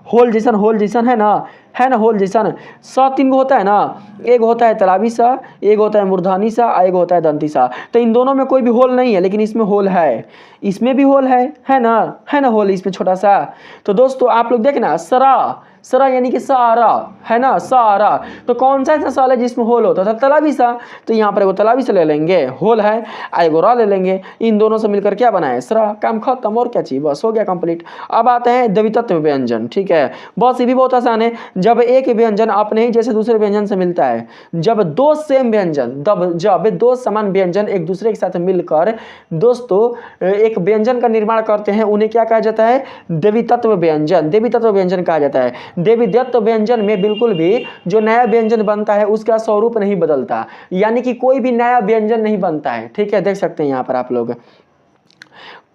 होल जैसन है ना, होल जैसन। सा तीन गो होता है ना, एक होता है तालाबी सा, एक होता है मूर्धनी सा, एक होता है दंती सा। तो इन दोनों में कोई भी होल नहीं है, लेकिन इसमें होल है, इसमें भी होल है ना होल इसमें छोटा सा। तो दोस्तों आप लोग देखना, सरा, सरा यानी कि सारा, है ना, सारा। तो कौन सा ऐसा साल है जिसमें होल होता था? तालाबी सा। तो यहाँ पर एगो तालाबी से ले लेंगे, होल है, एगो रा ले लेंगे, इन दोनों से मिलकर क्या बना है? सरा, काम खत्म, और क्या चाहिए, बस हो गया कंप्लीट। अब आते हैं द्वितत्व व्यंजन, ठीक है, बस ये भी बहुत आसान है। जब एक व्यंजन अपने ही जैसे दूसरे व्यंजन से मिलता है, जब दो सेम व्यंजन, जब दो समान व्यंजन एक दूसरे के साथ मिलकर दोस्तों एक व्यंजन का निर्माण करते हैं, उन्हें क्या कहा जाता है? द्वितत्व व्यंजन, द्वितत्व व्यंजन कहा जाता है। द्वितत्व व्यंजन में बिल्कुल भी जो नया व्यंजन बनता है उसका स्वरूप नहीं बदलता, यानी कि कोई भी नया व्यंजन नहीं बनता है, ठीक है, देख सकते हैं यहाँ पर आप लोग।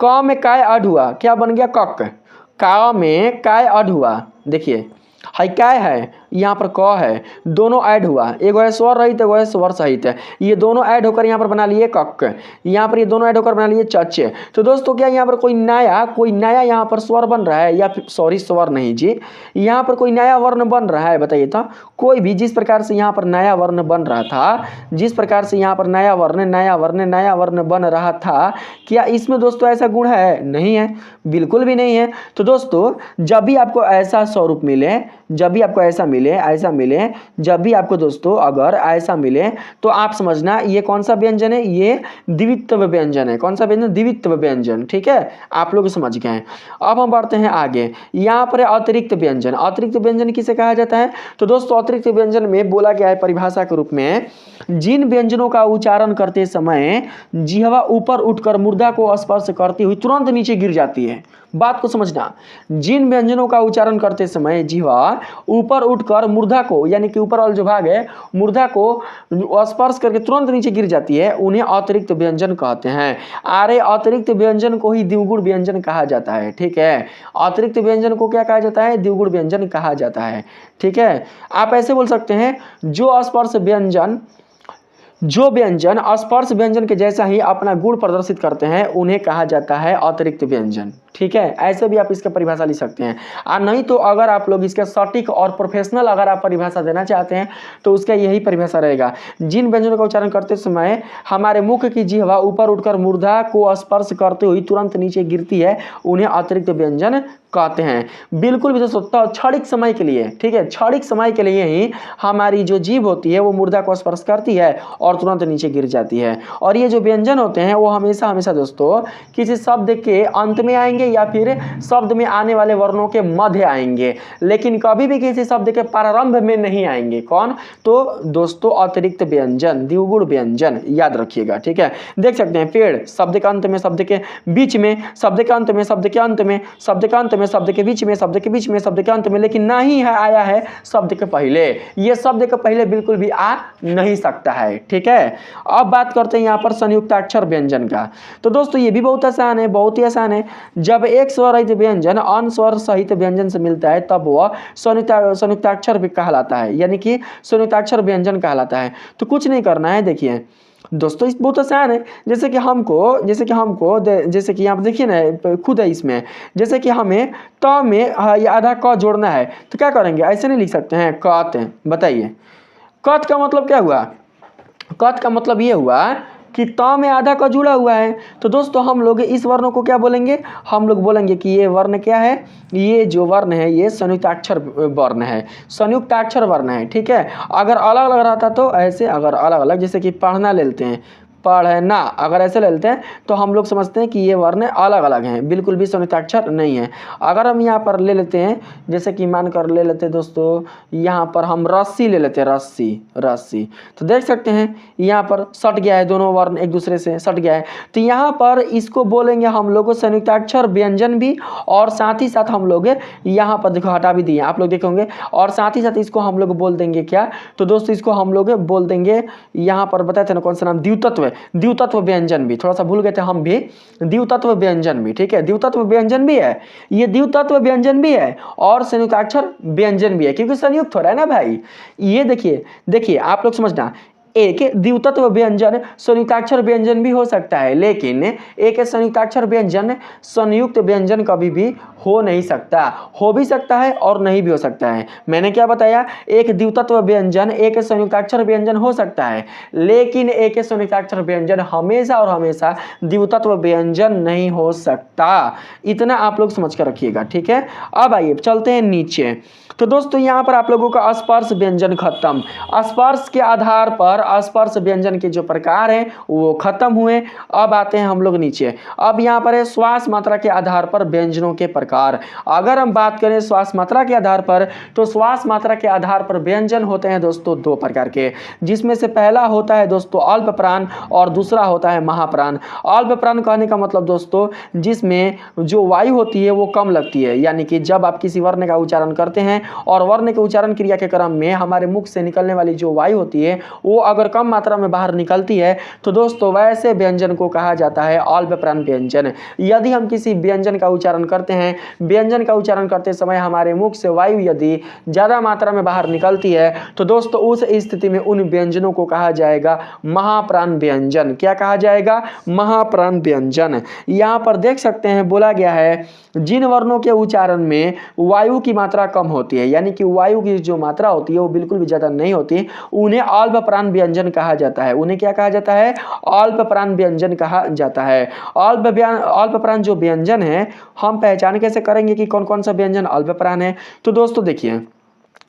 क में काय अड हुआ, क्या बन गया? कक। का में काय अड हुआ, देखिए हाई काय है, यहाँ पर क है, दोनों ऐड हुआ, एगो है स्वर रहित, एगो है स्वर सहित है, ये दोनों ऐड होकर यहाँ पर बना लिए कक, यहाँ पर ये दोनों ऐड होकर बना लिए चच। तो दोस्तों क्या यहाँ पर कोई नया यहाँ पर स्वर बन रहा है, या फिर सॉरी स्वर नहीं जी, यहाँ पर कोई नया वर्ण बन रहा है? बताइए तो। कोई भी जिस प्रकार से यहाँ पर नया वर्ण बन रहा था, जिस प्रकार से यहाँ पर नया वर्ण बन रहा था, क्या इसमें दोस्तों ऐसा गुण है? नहीं है, बिल्कुल भी नहीं है। तो दोस्तों जब भी आपको ऐसा स्वरूप मिले, जब भी आपको ऐसा मिले, जब भी आपको दोस्तों अगर ऐसा मिले, तो आप समझना ये कौन सा व्यंजन है? ये द्वित्व व्यंजन है। कौन सा व्यंजन? द्वित्व व्यंजन, ठीक है, आप लोग समझ गए हैं। अब हम बढ़ते हैं आगे, यहाँ पर अतिरिक्त व्यंजन। अतिरिक्त व्यंजन किसे कहा जाता है? तो दोस्तों अतिरिक्त व्यंजन में बोला गया है परिभाषा के रूप में, जिन व्यंजनों का उच्चारण करते समय जिह्वा ऊपर उठकर मुर्दा को स्पर्श करती हुई तुरंत नीचे गिर जाती है। बात को समझना, जिन व्यंजनों का उच्चारण करते समय जिह्वा ऊपर उठकर मुर्दा को, यानी कि ऊपर वाला जो भाग है मुर्दा को स्पर्श करके तुरंत नीचे गिर जाती है, उन्हें अतिरिक्त व्यंजन कहते हैं। अरे अतिरिक्त व्यंजन को ही द्विगुण व्यंजन कहा जाता है, ठीक है, अतिरिक्त व्यंजन को क्या कहा जाता है? द्विगुण व्यंजन कहा जाता है, ठीक है। आप ऐसे बोल सकते हैं, जो व्यंजन स्पर्श व्यंजन के जैसा ही अपना गुण प्रदर्शित करते हैं उन्हें कहा जाता है अतिरिक्त व्यंजन, ठीक है, ऐसे भी आप इसका परिभाषा लिख सकते हैं। और नहीं तो अगर आप लोग इसका सटीक और प्रोफेशनल अगर आप परिभाषा देना चाहते हैं तो उसका यही परिभाषा रहेगा, जिन व्यंजनों का उच्चारण करते समय हमारे मुख की जिह्वा ऊपर उठकर मुर्दा को स्पर्श करते हुए तुरंत नीचे गिरती है, उन्हें अतिरिक्त व्यंजन कहते हैं। बिल्कुल भी दोस्तों क्षणिक समय के लिए, ठीक है, क्षणिक समय के लिए ही हमारी जो जीभ होती है वो मुर्दा को स्पर्श करती है और तुरंत नीचे गिर जाती है। और ये जो व्यंजन होते हैं वो हमेशा दोस्तों किसी शब्द के अंत में आएंगे या फिर शब्द में आने वाले वर्णों के मध्य आएंगे, लेकिन कभी भी किसी शब्द के प्रारंभ में नहीं आएंगे। कौन? तो दोस्तों अतिरिक्त व्यंजन, द्विगुण व्यंजन, याद रखिएगा, ठीक है। देख सकते हैं पेड़, शब्द के अंत में, शब्द के बीच में, शब्द के अंत में, शब्द के अंत में, शब्द के अंत में, शब्द के बीच में, शब्द के बीच में, शब्द के अंत में, लेकिन ना ही है आया है शब्द के पहले। ये शब्द के पहले बिल्कुल भी आ नहीं सकता है, ठीक है। अब बात करते हैं यहाँ पर संयुक्ताक्षर व्यंजन का। तो दोस्तों ये भी बहुत आसान है, बहुत ही आसान है। जब एक स्वर रहित व्यंजन अन्य स्वर सहित व्यंजन से मिलता है तब वह संयुक्ताक्षर भी कहलाता है, यानी कि संयुक्ताक्षर व्यंजन कहलाता है। तो कुछ नहीं करना है, देखिए दोस्तों इस बहुत आसान है। जैसे कि यहाँ पर देखिए ना, खुद है इसमें, जैसे कि हमें त में ये आधा क जोड़ना है, तो क्या करेंगे, ऐसे नहीं लिख सकते हैं कत। बताइए कत का मतलब क्या हुआ? कत का मतलब ये हुआ कि त में आधा क जुड़ा हुआ है। तो दोस्तों हम लोग इस वर्ण को क्या बोलेंगे? हम लोग बोलेंगे कि ये वर्ण क्या है? ये जो वर्ण है ये संयुक्ताक्षर वर्ण है, संयुक्ताक्षर वर्ण है। ठीक है, अगर अलग अलग रहता तो ऐसे, अगर अलग अलग जैसे कि पढ़ना ले लेते हैं, पढ़ना, अगर ऐसे ले लेते हैं तो हम लोग समझते हैं कि ये वर्ण अलग अलग हैं, बिल्कुल भी संयुक्ताक्षर नहीं है। अगर हम यहाँ पर ले लेते हैं, जैसे कि मानकर ले लेते हैं दोस्तों, यहाँ पर हम रस्सी ले लेते हैं, रस्सी, तो देख सकते हैं यहाँ पर सट गया है, दोनों वर्ण एक दूसरे से सट गया है। तो यहाँ पर इसको बोलेंगे हम लोग संयुक्ताक्षर व्यंजन भी, और साथ ही साथ हम लोग यहाँ पर देखो हटा भी दिए आप लोग देखेंगे, और साथ ही साथ इसको हम लोग बोल देंगे क्या? तो दोस्तों इसको हम लोग बोल देंगे, यहाँ पर बताए थे ना कौन सा नाम, द्वितत्व व्यंजन भी, थोड़ा सा भूल गए थे हम भी, द्वितत्व व्यंजन भी। ठीक है, द्वितत्व व्यंजन भी है, ये द्वितत्व व्यंजन भी है और संयुक्ताक्षर व्यंजन भी है, क्योंकि संयुक्त हो रहा है ना भाई। ये देखिए आप लोग समझना, एक द्वितत्व व्यंजन संयुक्ताक्षर व्यंजन भी हो सकता है, लेकिन एक संयुक्ताक्षर व्यंजन संयुक्त व्यंजन कभी भी हो नहीं सकता। हो भी सकता है और नहीं भी हो सकता है। मैंने क्या बताया? एक द्वितत्व व्यंजन एक संयुक्ताक्षर व्यंजन हो सकता है, लेकिन एक संयुक्ताक्षर व्यंजन हमेशा और हमेशा द्वितत्व व्यंजन नहीं हो सकता। इतना आप लोग समझ कर रखिएगा। ठीक है, अब आइए चलते हैं नीचे। तो दोस्तों यहाँ पर आप लोगों का स्पर्श व्यंजन खत्म। स्पर्श के आधार पर स्पर्श व्यंजन के जो प्रकार हैं वो खत्म हुए। अब आते हैं हम लोग नीचे। अब यहाँ पर है श्वास मात्रा के आधार पर व्यंजनों के प्रकार। अगर हम बात करें श्वास मात्रा के आधार पर, तो श्वास मात्रा के आधार पर व्यंजन होते हैं दोस्तों दो प्रकार के, जिसमें से पहला होता है दोस्तों अल्प प्राण और दूसरा होता है महाप्राण। अल्प प्राण कहने का मतलब दोस्तों जिसमें जो वायु होती है वो कम लगती है, यानी कि जब आप किसी वर्ण का उच्चारण करते हैं और वर्ण के उच्चारण क्रिया के क्रम में हमारे मुख से निकलने वाली जो वायु होती है वो अगर कम मात्रा में बाहर निकलती है तो दोस्तों वैसे व्यंजन को कहा जाता है अल्प प्राण व्यंजन। यदि हम किसी व्यंजन का उच्चारण करते हैं, व्यंजन का उच्चारण करते समय हमारे मुख से वायु यदि ज्यादा मात्रा में बाहर निकलती है तो दोस्तों उस स्थिति में उन व्यंजनों को कहा जाएगा महाप्राण व्यंजन। क्या कहा जाएगा? महाप्राण व्यंजन। यहाँ पर देख सकते हैं बोला गया है जिन वर्णों के उच्चारण में वायु की मात्रा कम होती है, यानी कि वायु की जो मात्रा होती है वो बिल्कुल भी ज्यादा नहीं होती, उन्हें अल्प प्राण व्यंजन कहा जाता है। उन्हें क्या कहा जाता है? अल्प प्राण व्यंजन कहा जाता है। अल्प प्राण जो व्यंजन है, हम पहचान कैसे करेंगे कि कौन कौन सा व्यंजन अल्प प्राण है? तो दोस्तों देखिए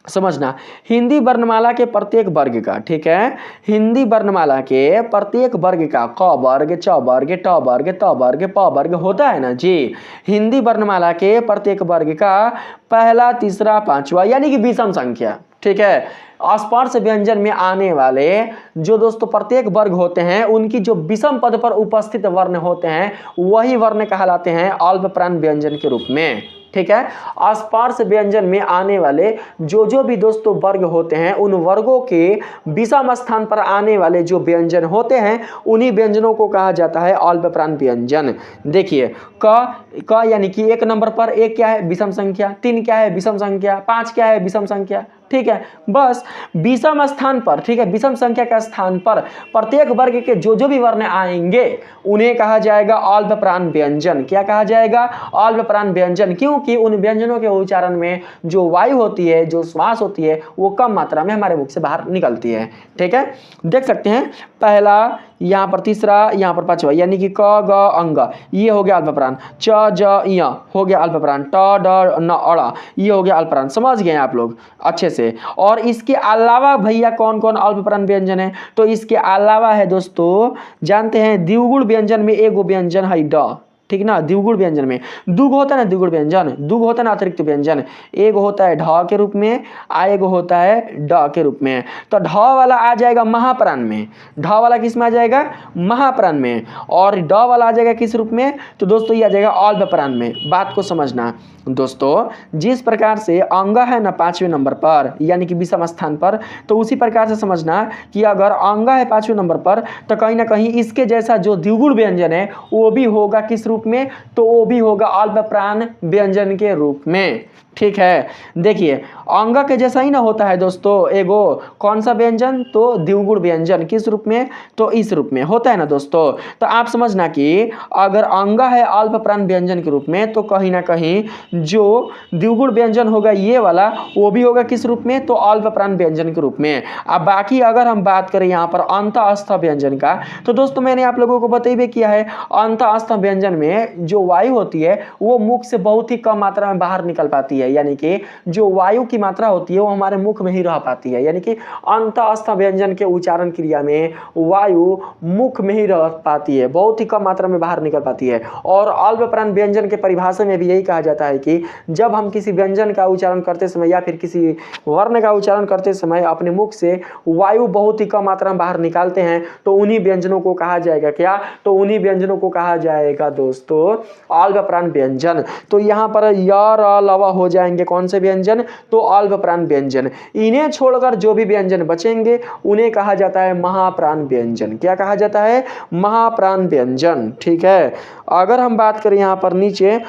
समझना, हिंदी वर्णमाला के प्रत्येक वर्ग का, ठीक है, हिंदी वर्णमाला के प्रत्येक वर्ग का क वर्ग, च वर्ग, ट वर्ग, त वर्ग, प वर्ग होता है ना जी। हिंदी वर्णमाला के प्रत्येक वर्ग का पहला, तीसरा, पांचवा यानी कि विषम संख्या, ठीक है, स्पर्श व्यंजन में आने वाले जो दोस्तों प्रत्येक वर्ग होते हैं उनकी जो विषम पद पर उपस्थित वर्ण होते हैं वही वर्ण कहलाते हैं अल्प प्राण व्यंजन के रूप में। ठीक है, स्पर्श व्यंजन में आने वाले जो भी दोस्तों वर्ग होते हैं उन वर्गों के विषम स्थान पर आने वाले जो व्यंजन होते हैं उन्हीं व्यंजनों को कहा जाता है अल्प प्राण व्यंजन। देखिए क यानी कि एक नंबर पर एक क्या है? विषम संख्या। 3 क्या है? विषम संख्या। 5 क्या है? विषम संख्या। ठीक है, बस विषम स्थान पर, ठीक है, विषम संख्या का स्थान पर प्रत्येक वर्ग के जो भी वर्ण आएंगे उन्हें कहा जाएगा अल्प प्राण व्यंजन। क्या कहा जाएगा? अल्प प्राण व्यंजन, क्योंकि उन व्यंजनों के उच्चारण में जो वायु होती है, जो श्वास होती है वो कम मात्रा में हमारे मुख से बाहर निकलती है। ठीक है, देख सकते हैं पहला, यहाँ पर तीसरा, यहाँ पर पांचवा, यानी कि क ग अंग, ये हो गया अल्प प्राण। च ज य हो गया अल्प प्राण। ट ड न अड़ ये हो गया अल्प प्राण। समझ गए आप लोग अच्छे से। और इसके अलावा भैया कौन कौन अल्प प्राण व्यंजन है? तो इसके अलावा है दोस्तों, जानते हैं द्विगुण व्यंजन में एगो व्यंजन है ड, ठीक ना, द्विगुण व्यंजन में दुग होता है ना, द्विगुण व्यंजन, दुग होता है ना अतिरिक्त व्यंजन, एक होता है ढ के रूप में, एक होता है ड के रूप में। तो ढ वाला आ जाएगा महाप्राण में। ढ वाला किस में आ जाएगा? महाप्राण में। और ड वाला आ जाएगा किस रूप में? तो दोस्तों ये आ जाएगा अल्प प्राण में। बात को समझना दोस्तों, जिस प्रकार से अंग है ना 5वें नंबर पर यानी कि विषम स्थान पर, तो उसी प्रकार से समझना कि अगर अंग है 5वें नंबर पर तो कहीं ना कहीं इसके जैसा जो द्विगुण व्यंजन है वो भी होगा किस रूप रूप में, तो वो भी होगा अल्प प्राण व्यंजन के रूप में। ठीक है, देखिए अंग के जैसा ही ना होता है दोस्तों एगो कौन सा व्यंजन, तो द्विगुण व्यंजन। किस रूप में, तो इस रूप में होता है ना दोस्तों। तो आप समझना कि अगर अंग है अल्प प्राण व्यंजन के रूप में, तो कहीं ना कहीं जो द्विगुण व्यंजन होगा ये वाला, वो भी होगा किस रूप में, तो अल्प प्राण व्यंजन के रूप में। अब बाकी अगर हम बात करें यहाँ पर अंतःस्थ व्यंजन का, तो दोस्तों मैंने आप लोगों को बता किया है, अंतःस्थ व्यंजन में जो वायु होती है वो मुख से बहुत ही कम मात्रा में बाहर निकल पाती है, यानी कि जो वायु की मात्रा होती है वो हमारे मुख में ही रह पाती है, यानी कि अंतःस्थ व्यंजन के उच्चारण क्रिया में वायु मुख में ही रह पाती है, बहुत ही कम मात्रा में बाहर निकल पाती है। और अल्प प्राण व्यंजन के परिभाषा में भी यही कहा जाता है कि जब हम किसी व्यंजन का उच्चारण करते समय या फिर किसी वर्ण का उच्चारण करते समय अपने मुख से वायु बहुत ही कम मात्रा में बाहर निकालते हैं, तो उन्हीं व्यंजनों को कहा जाएगा क्या, तो उन्हीं व्यंजनों को कहा जाएगा दोस्तों अल्प प्राण व्यंजन। तो यहाँ पर यार अलावा हो जाएंगे कौन से व्यंजन, तो अल्प प्राण व्यंजन। इन्हें छोड़कर जो भी व्यंजन बचेंगे उन्हें कहा जाता है महाप्राण व्यंजन। क्या कहा जाता है, महाप्राण व्यंजन। ठीक है, अगर हम बात करें यहाँ पर नीचे,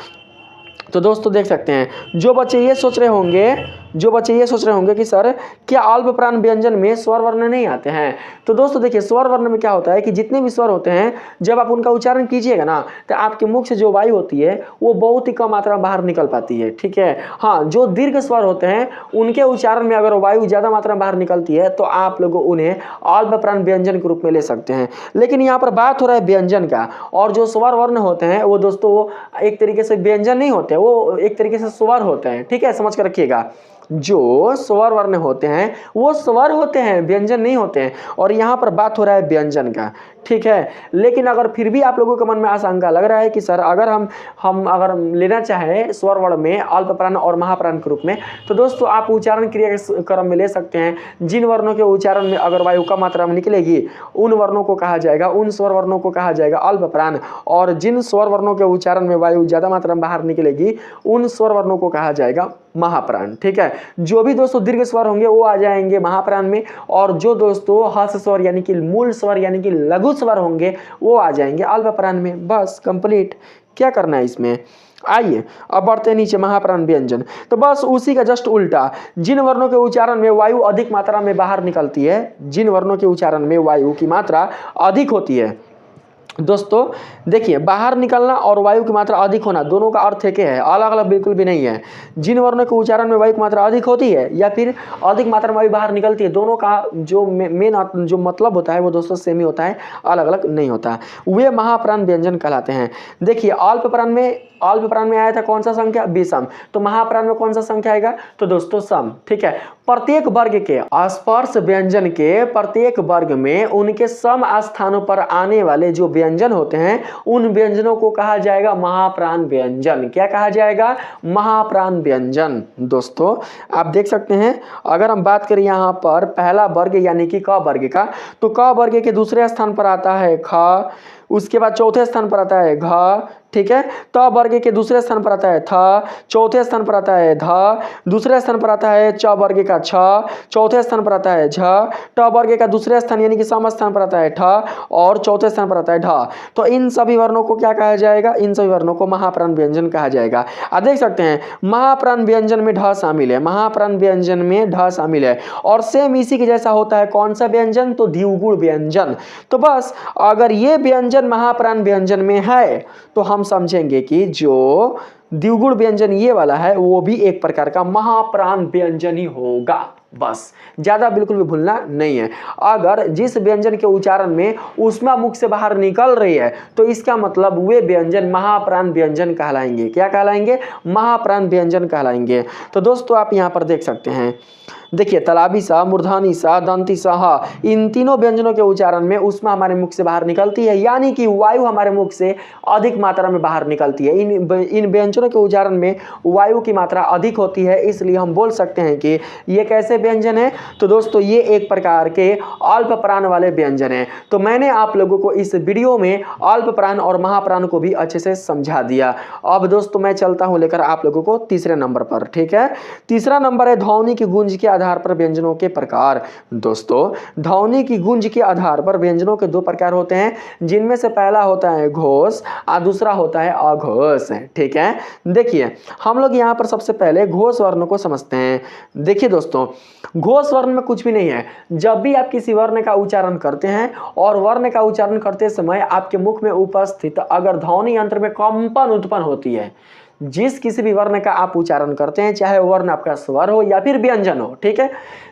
तो दोस्तों देख सकते हैं जो बच्चे ये सोच रहे होंगे कि सर क्या अल्प प्राण व्यंजन में स्वर वर्ण नहीं आते हैं, तो दोस्तों देखिए स्वर वर्ण में क्या होता है कि जितने भी स्वर होते हैं जब आप उनका उच्चारण कीजिएगा ना, तो आपके मुख से जो वायु होती है वो बहुत ही कम मात्रा में बाहर निकल पाती है। ठीक है, हाँ, जो दीर्घ स्वर होते हैं उनके उच्चारण में अगर वायु ज्यादा मात्रा में बाहर निकलती है तो आप लोग उन्हें अल्प प्राण व्यंजन के रूप में ले सकते हैं। लेकिन यहाँ पर बात हो रहा है व्यंजन का, और जो स्वर वर्ण होते हैं वो दोस्तों वो एक तरीके से व्यंजन नहीं होते, वो एक तरीके से स्वर होते हैं। ठीक है, समझ कर रखिएगा, जो स्वर वर्ण होते हैं वो स्वर होते हैं, व्यंजन नहीं होते हैं। और यहाँ पर बात हो रहा है व्यंजन का। ठीक है, लेकिन अगर फिर भी आप लोगों के मन में आशंका लग रहा है कि सर अगर हम अगर लेना चाहें स्वर वर्ण में अल्प प्राण और महाप्राण के रूप में, तो दोस्तों आप उच्चारण क्रिया के क्रम में ले सकते हैं। जिन वर्णों के उच्चारण में अगर वायु कम मात्रा में निकलेगी उन वर्णों को कहा जाएगा, उन स्वर वर्णों को कहा जाएगा अल्प प्राण, और जिन स्वर वर्णों के उच्चारण में वायु ज्यादा मात्रा में बाहर निकलेगी उन स्वर वर्णों को कहा जाएगा महाप्राण। ठीक है, जो भी दोस्तों दीर्घ स्वर होंगे वो आ जाएंगे महाप्राण में, और जो दोस्तों हर्ष स्वर यानी कि मूल स्वर यानी कि लघु स्वर होंगे वो आ जाएंगे अल्प प्राण में। बस कंप्लीट। क्या करना है इसमें, आइए अब बढ़ते हैं नीचे महाप्राण व्यंजन। तो बस उसी का जस्ट उल्टा, जिन वर्णों के उच्चारण में वायु अधिक मात्रा में बाहर निकलती है, जिन वर्णों के उच्चारण में वायु की मात्रा अधिक होती है, दोस्तों देखिए बाहर निकलना और वायु की मात्रा अधिक होना दोनों का अर्थ एक है, अलग अलग बिल्कुल भी नहीं है। जिन वर्णों के उच्चारण में वायु की मात्रा अधिक होती है या फिर अधिक मात्रा में वायु बाहर निकलती है, दोनों का जो मेन जो मतलब होता है वो दोस्तों सेम ही होता है, अलग अलग नहीं होता। वे महाप्राण व्यंजन कहलाते हैं। देखिए अल्प प्राण में आया था कौन सा संख्या, विषम, तो महाप्राण में कौन सा संख्या आएगा, तो दोस्तों सम। ठीक है, प्रत्येक वर्ग के स्पर्श व्यंजन के प्रत्येक वर्ग में उनके सम स्थानों पर आने वाले जो व्यंजन होते हैं उन व्यंजनों को कहा जाएगा महाप्राण व्यंजन। क्या कहा जाएगा, महाप्राण व्यंजन। दोस्तों आप देख सकते हैं, अगर हम बात करें यहाँ पर पहला वर्ग यानी कि क वर्ग का, तो क वर्ग के दूसरे स्थान पर आता है ख, उसके बाद चौथे स्थान पर आता है घ। ठीक है, त वर्ग के दूसरे स्थान पर आता है थ, चौथे स्थान पर आता है ध, दूसरे स्थान पर आता है च वर्ग का छ, चौथे स्थान पर आता है झ, ट वर्ग का दूसरे स्थान यानी कि सम स्थान पर आता है ठ, और चौथे स्थान पर आता है ढ। तो इन सभी वर्णों को क्या कहा जाएगा, इन सभी वर्णों को महाप्राण व्यंजन कहा जाएगा। आप देख सकते हैं महाप्राण व्यंजन में ढ शामिल है, महाप्राण व्यंजन में ढ शामिल है, और सेम इसी के जैसा होता है कौन सा व्यंजन, तो द्विगुण व्यंजन। तो बस अगर ये व्यंजन महाप्राण व्यंजन में है तो हम समझेंगे कि जो द्विगुण व्यंजन ये वाला है वो भी एक प्रकार का महाप्राण व्यंजन ही होगा। बस ज्यादा बिल्कुल भी भूलना नहीं है। अगर जिस व्यंजन के उच्चारण में ऊष्मा मुख से बाहर निकल रही है तो इसका मतलब वे व्यंजन महाप्राण व्यंजन कहलाएंगे। क्या कहलाएंगे, महाप्राण व्यंजन कहलाएंगे। तो दोस्तों आप यहां पर देख सकते हैं, देखिए तालाबी सा, मूर्धनी सा, दंती सा, हा, इन तीनों व्यंजनों के उच्चारण में ऊष्मा हमारे मुख से बाहर निकलती है, यानी कि वायु हमारे मुख से अधिक मात्रा में बाहर निकलती है। इन व्यंजनों के उच्चारण में वायु की मात्रा अधिक होती है, इसलिए हम बोल सकते हैं कि ये कैसे व्यंजन है? तो दोस्तों ये एक प्रकार के अल्प प्राण वाले व्यंजन है। तो मैंने आप लोगों को इस वीडियो में अल्प प्राण और महाप्राण को भी अच्छे से समझा दिया। अब दोस्तों मैं चलता हूं लेकर आप लोगों को तीसरे नंबर पर। ठीक है, तीसरा नंबर है ध्वनि की गूंज के आधार पर व्यंजनों के प्रकार। दोस्तों ध्वनि की गूंज के आधार पर व्यंजनों के दो प्रकार होते हैं, जिनमें से पहला होता है घोष और दूसरा होता है अघोष। ठीक है, देखिए हम लोग यहाँ पर सबसे पहले घोष वर्ण को समझते हैं। देखिए दोस्तों, घोष वर्ण में कुछ भी नहीं है। जब भी आप किसी वर्ण का उच्चारण करते हैं और वर्ण का उच्चारण करते समय आपके मुख में उपस्थित अगर ध्वनि यंत्र में कंपन उत्पन्न होती है, जिस किसी भी वर्ण का आप उच्चारण करते हैं, चाहे वो वर्ण आपका स्वर हो या फिर व्यंजन हो, ठीक है,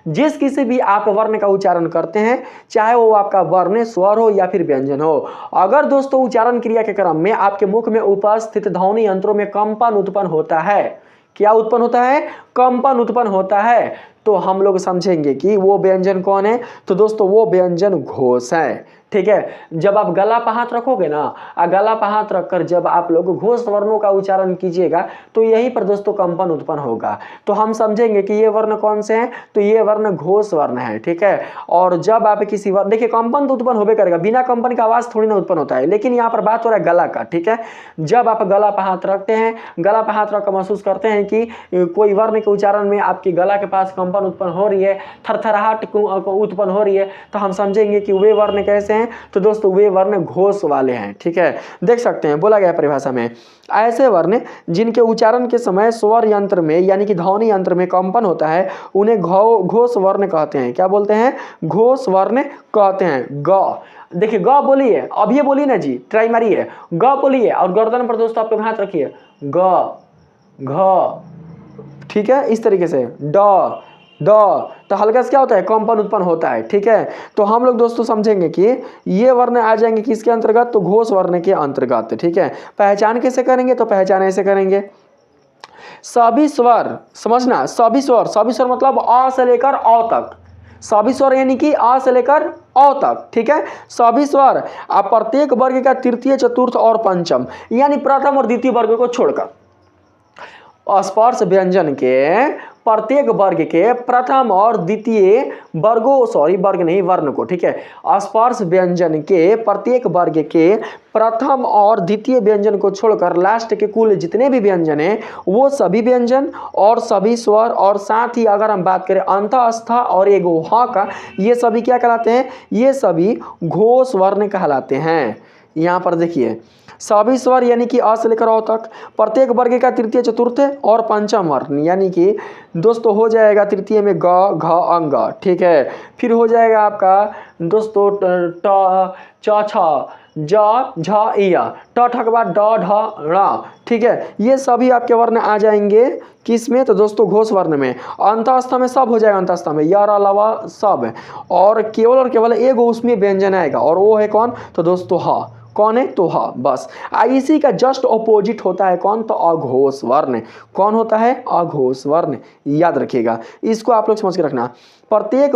जिस किसी भी आप वर्ण का उच्चारण करते हैं, चाहे वो आपका वर्ण स्वर हो या फिर व्यंजन हो, अगर दोस्तों उच्चारण क्रिया के क्रम में आपके मुख में उपस्थित ध्वनि यंत्रों में कंपन उत्पन्न होता है, क्या उत्पन्न होता है? कंपन उत्पन्न होता है, तो हम लोग समझेंगे कि वो व्यंजन कौन है? तो दोस्तों वो व्यंजन घोष है। ठीक है, जब आप गला पर हाथ रखोगे ना, गला पर हाथ रखकर जब आप लोग घोष वर्णों का उच्चारण कीजिएगा तो यहीं पर दोस्तों कंपन उत्पन्न होगा। तो हम समझेंगे कि ये वर्ण कौन से हैं? तो ये वर्ण घोष वर्ण है। ठीक है, और जब आप किसी वर्ण, देखिए कंपन तो उत्पन्न होबे करेगा, बिना कंपन का आवाज थोड़ी ना उत्पन्न होता है, लेकिन यहाँ पर बात हो रहा है गला का। ठीक है, जब आप गला पर हाथ रखते हैं, गला पर हाथ रखकर महसूस करते हैं कि कोई वर्ण के उच्चारण में आपकी गला के पास कंपन उत्पन्न हो रही है, थरथराहट उत्पन्न हो रही है, तो हम समझेंगे कि वे वर्ण कैसे हैं? तो दोस्तों वे वर्ण घोष वाले हैं। ठीक है, देख सकते हैं बोला गया परिभाषा में, ऐसे वर्ण जिनके उच्चारण के समय स्वर यंत्र में यानी कि ध्वनि यंत्र में कंपन होता है उन्हें घोष वर्ण कहते हैं। क्या बोलते हैं? घोष वर्ण कहते हैं। ग, देखिए ग बोलिए, अब ये बोलिए ना जी, ट्राई मारिए, ग बोलिए और गर्दन पर दोस्तों आपके हाथ रखिए, ग घ। ठीक है, इस तरीके से ड द, तो हल्का से क्या होता है? कंपन उत्पन्न होता है। ठीक है, तो हम लोग दोस्तों समझेंगे कि ये वर्ण आ जाएंगे किसके अंतर्गत? तो घोष वर्ण के अंतर्गत। ठीक है, पहचान कैसे करेंगे? तो पहचान ऐसे करेंगे, सभी स्वर, समझना, सभी स्वर मतलब अ से लेकर अ तक, सभी स्वर यानी कि अ से लेकर अ तक। ठीक है, सभी स्वर आप प्रत्येक वर्ग का तृतीय, चतुर्थ और पंचम यानी प्रथम और द्वितीय वर्ग को छोड़कर स्पर्श व्यंजन के प्रत्येक वर्ग के प्रथम और द्वितीय वर्गों, सॉरी वर्ग नहीं, वर्ण को, ठीक है, स्पर्श व्यंजन के प्रत्येक वर्ग के प्रथम और द्वितीय व्यंजन को छोड़कर लास्ट के कुल जितने भी व्यंजन हैं वो सभी व्यंजन और सभी स्वर, और साथ ही अगर हम बात करें अंतःस्थ और एगो ह का, ये सभी क्या कहलाते हैं? ये सभी घोष वर्ण कहलाते हैं। यहाँ पर देखिए, सभी स्वर यानी कि अ से लेकर अ तक, प्रत्येक वर्ग का तृतीय, चतुर्थ और पंचम वर्ण यानी कि दोस्तों हो जाएगा तृतीय में ग, घ, अंग। ठीक है, फिर हो जाएगा आपका दोस्तों ट, च, छ, ज, झ, इय, ट ठ के बाद ड, ढ, ण। ठीक है, ये सभी आपके वर्ण आ जाएंगे किस में? तो दोस्तों घोष वर्ण में। अंतःस्थ में सब हो जाएगा, अंतःस्थ में य, र, ल, व सब, और केवल एगो उसमें व्यंजन आएगा और वो है कौन? तो दोस्तों ह। कौन है? तो हाँ, बस। इसी का जस्ट ऑपोजिट होता है कौन? तो अघोष वर्ण। कौन होता है? अघोष वर्ण, याद रखिएगा, इसको आप लोग समझ के रखना। प्रत्येक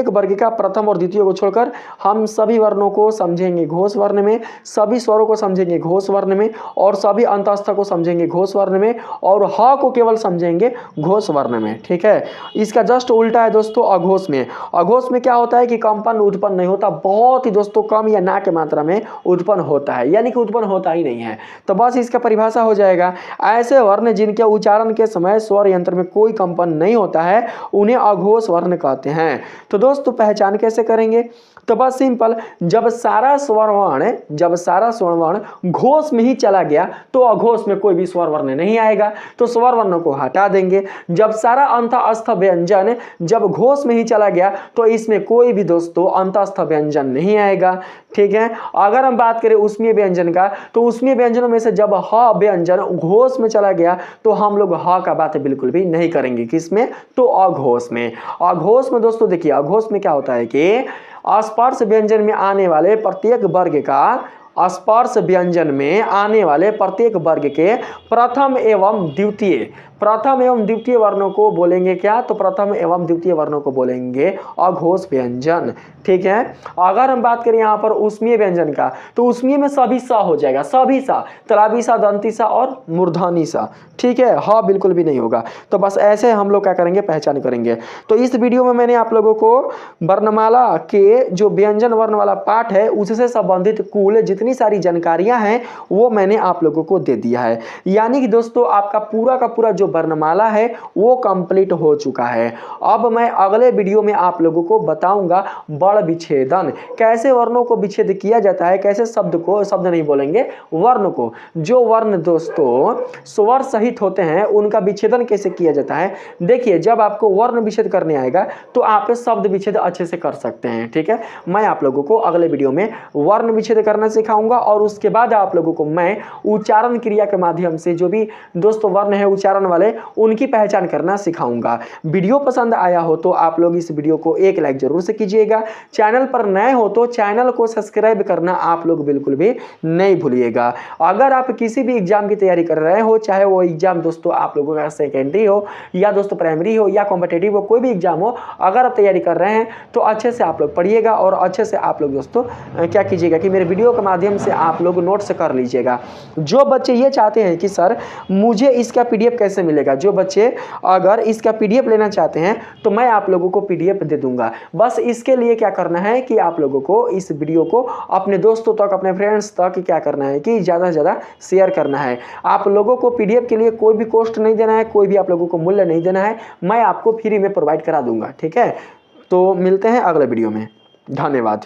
वर्ग का प्रथम और द्वितीय को छोड़कर हम सभी वर्णों को समझेंगे घोष वर्ण में, सभी स्वरों को समझेंगे घोष वर्ण में, और सभी अंतःस्थ को समझेंगे घोष वर्ण में, और ह को केवल समझेंगे घोष वर्ण में। ठीक है, इसका जस्ट उल्टा है दोस्तों अघोष में। अघोष में क्या होता है कि कंपन उत्पन्न नहीं होता, बहुत ही दोस्तों कम या ना के मात्रा में उत्पन्न होता है, यानी कि उत्पन्न होता ही नहीं है। तो बस इसका परिभाषा हो जाएगा, ऐसे वर्ण जिनके उच्चारण के समय स्वर यंत्र में कोई कंपन नहीं होता है उन्हें अघोष वर्ण कहते हैं। तो दोस्तों पहचान कैसे करेंगे? तो बस सिंपल, जब सारा स्वर वर्ण घोष में ही चला गया तो अघोष में कोई भी स्वर वर्ण नहीं आएगा, तो स्वर वर्ण को हटा देंगे। जब सारा अंतःस्थ व्यंजन जब घोष में ही चला गया तो इसमें कोई भी दोस्तों अंतःस्थ व्यंजन नहीं आएगा। ठीक है, अगर हम बात करें उसमें व्यंजन का, तो उसमें व्यंजनों में से जब ह व्यंजन घोष में चला गया तो हम लोग ह का बात बिल्कुल भी नहीं करेंगे। किसमें? तो अघोष में। अघोष में दोस्तों देखिए, अघोष में क्या होता है कि स्पर्श व्यंजन में आने वाले प्रत्येक वर्ग का, स्पर्श व्यंजन में आने वाले प्रत्येक वर्ग के प्रथम एवं द्वितीय, प्रथम एवं द्वितीय वर्णों को बोलेंगे क्या, तो प्रथम एवं द्वितीय वर्णों को बोलेंगे अघोष व्यंजन। ठीक है। अगर हम बात करें यहाँ पर उष्मीय व्यंजन का, तो उष्मीय में सभी सा हो जाएगा, सभी सा, तलाबी सा, दंती सा और मूर्धनी सा। ठीक है, हाँ बिल्कुल भी नहीं होगा। तो बस ऐसे हम लोग क्या करेंगे, पहचान करेंगे। तो इस वीडियो में मैंने आप लोगों को वर्णमाला के जो व्यंजन वर्ण वाला पार्ट है उससे संबंधित कुल जितनी सारी जानकारियां हैं वो मैंने आप लोगों को दे दिया है। यानी कि दोस्तों आपका पूरा का पूरा जो वर्णमाला है वो कंप्लीट हो चुका है। अब मैं अगले वीडियो में आप लोगों को बताऊंगा वर्ण विच्छेदन, कैसे वर्णों को विच्छेद किया जाता है, कैसे शब्द को, शब्द नहीं बोलेंगे, वर्ण को, जो वर्ण दोस्तों स्वर सहित होते हैं उनका विच्छेदन कैसे किया जाता है। देखिए जब आपको वर्ण विच्छेद करने आएगा तो आप शब्द विच्छेद अच्छे से कर सकते हैं। ठीक है, मैं आप लोगों को अगले वीडियो में वर्ण विच्छेद करना सिखाऊंगा और उसके बाद आप लोगों को मैं उच्चारण क्रिया के माध्यम से जो भी दोस्तों वर्ण है उच्चारण वाले उनकी पहचान करना सिखाऊंगा। वीडियो पसंद आया हो तो आप लोग इस वीडियो को एक लाइक जरूर से कीजिएगा। चैनल पर नए हो तो चैनल को सब्सक्राइब करना आप लोग बिल्कुल भी नहीं भूलिएगा। अगर आप किसी भी एग्जाम की तैयारी कर रहे हो, चाहे वो एग्जाम दोस्तों आप लोगों का सेकेंडरी हो या दोस्तों प्राइमरी हो या कॉम्पिटिटिव हो, कोई भी एग्जाम हो, अगर आप तैयारी कर रहे हैं तो अच्छे से आप लोग पढ़िएगा और अच्छे से आप लोग दोस्तों क्या कीजिएगा कि मेरे वीडियो के माध्यम से आप लोग नोट्स कर लीजिएगा। जो बच्चे ये चाहते हैं कि सर मुझे इसका पीडीएफ कैसे मिलेगा, जो बच्चे अगर इसका पीडीएफ लेना चाहते हैं तो मैं आप लोगों को पीडीएफ दे दूंगा। बस इसके लिए क्या करना है कि आप लोगों को इस वीडियो को अपने दोस्तों तक, अपने फ्रेंड्स तक क्या करना है कि ज़्यादा से ज़्यादा शेयर करना है। आप लोगों को पीडीएफ के लिए कोई भी कॉस्ट नहीं देना है, कोई भी आप लोगों को मूल्य नहीं देना है, मैं आपको फ्री में प्रोवाइड करा दूंगा। ठीक है, तो मिलते हैं अगले वीडियो में। धन्यवाद।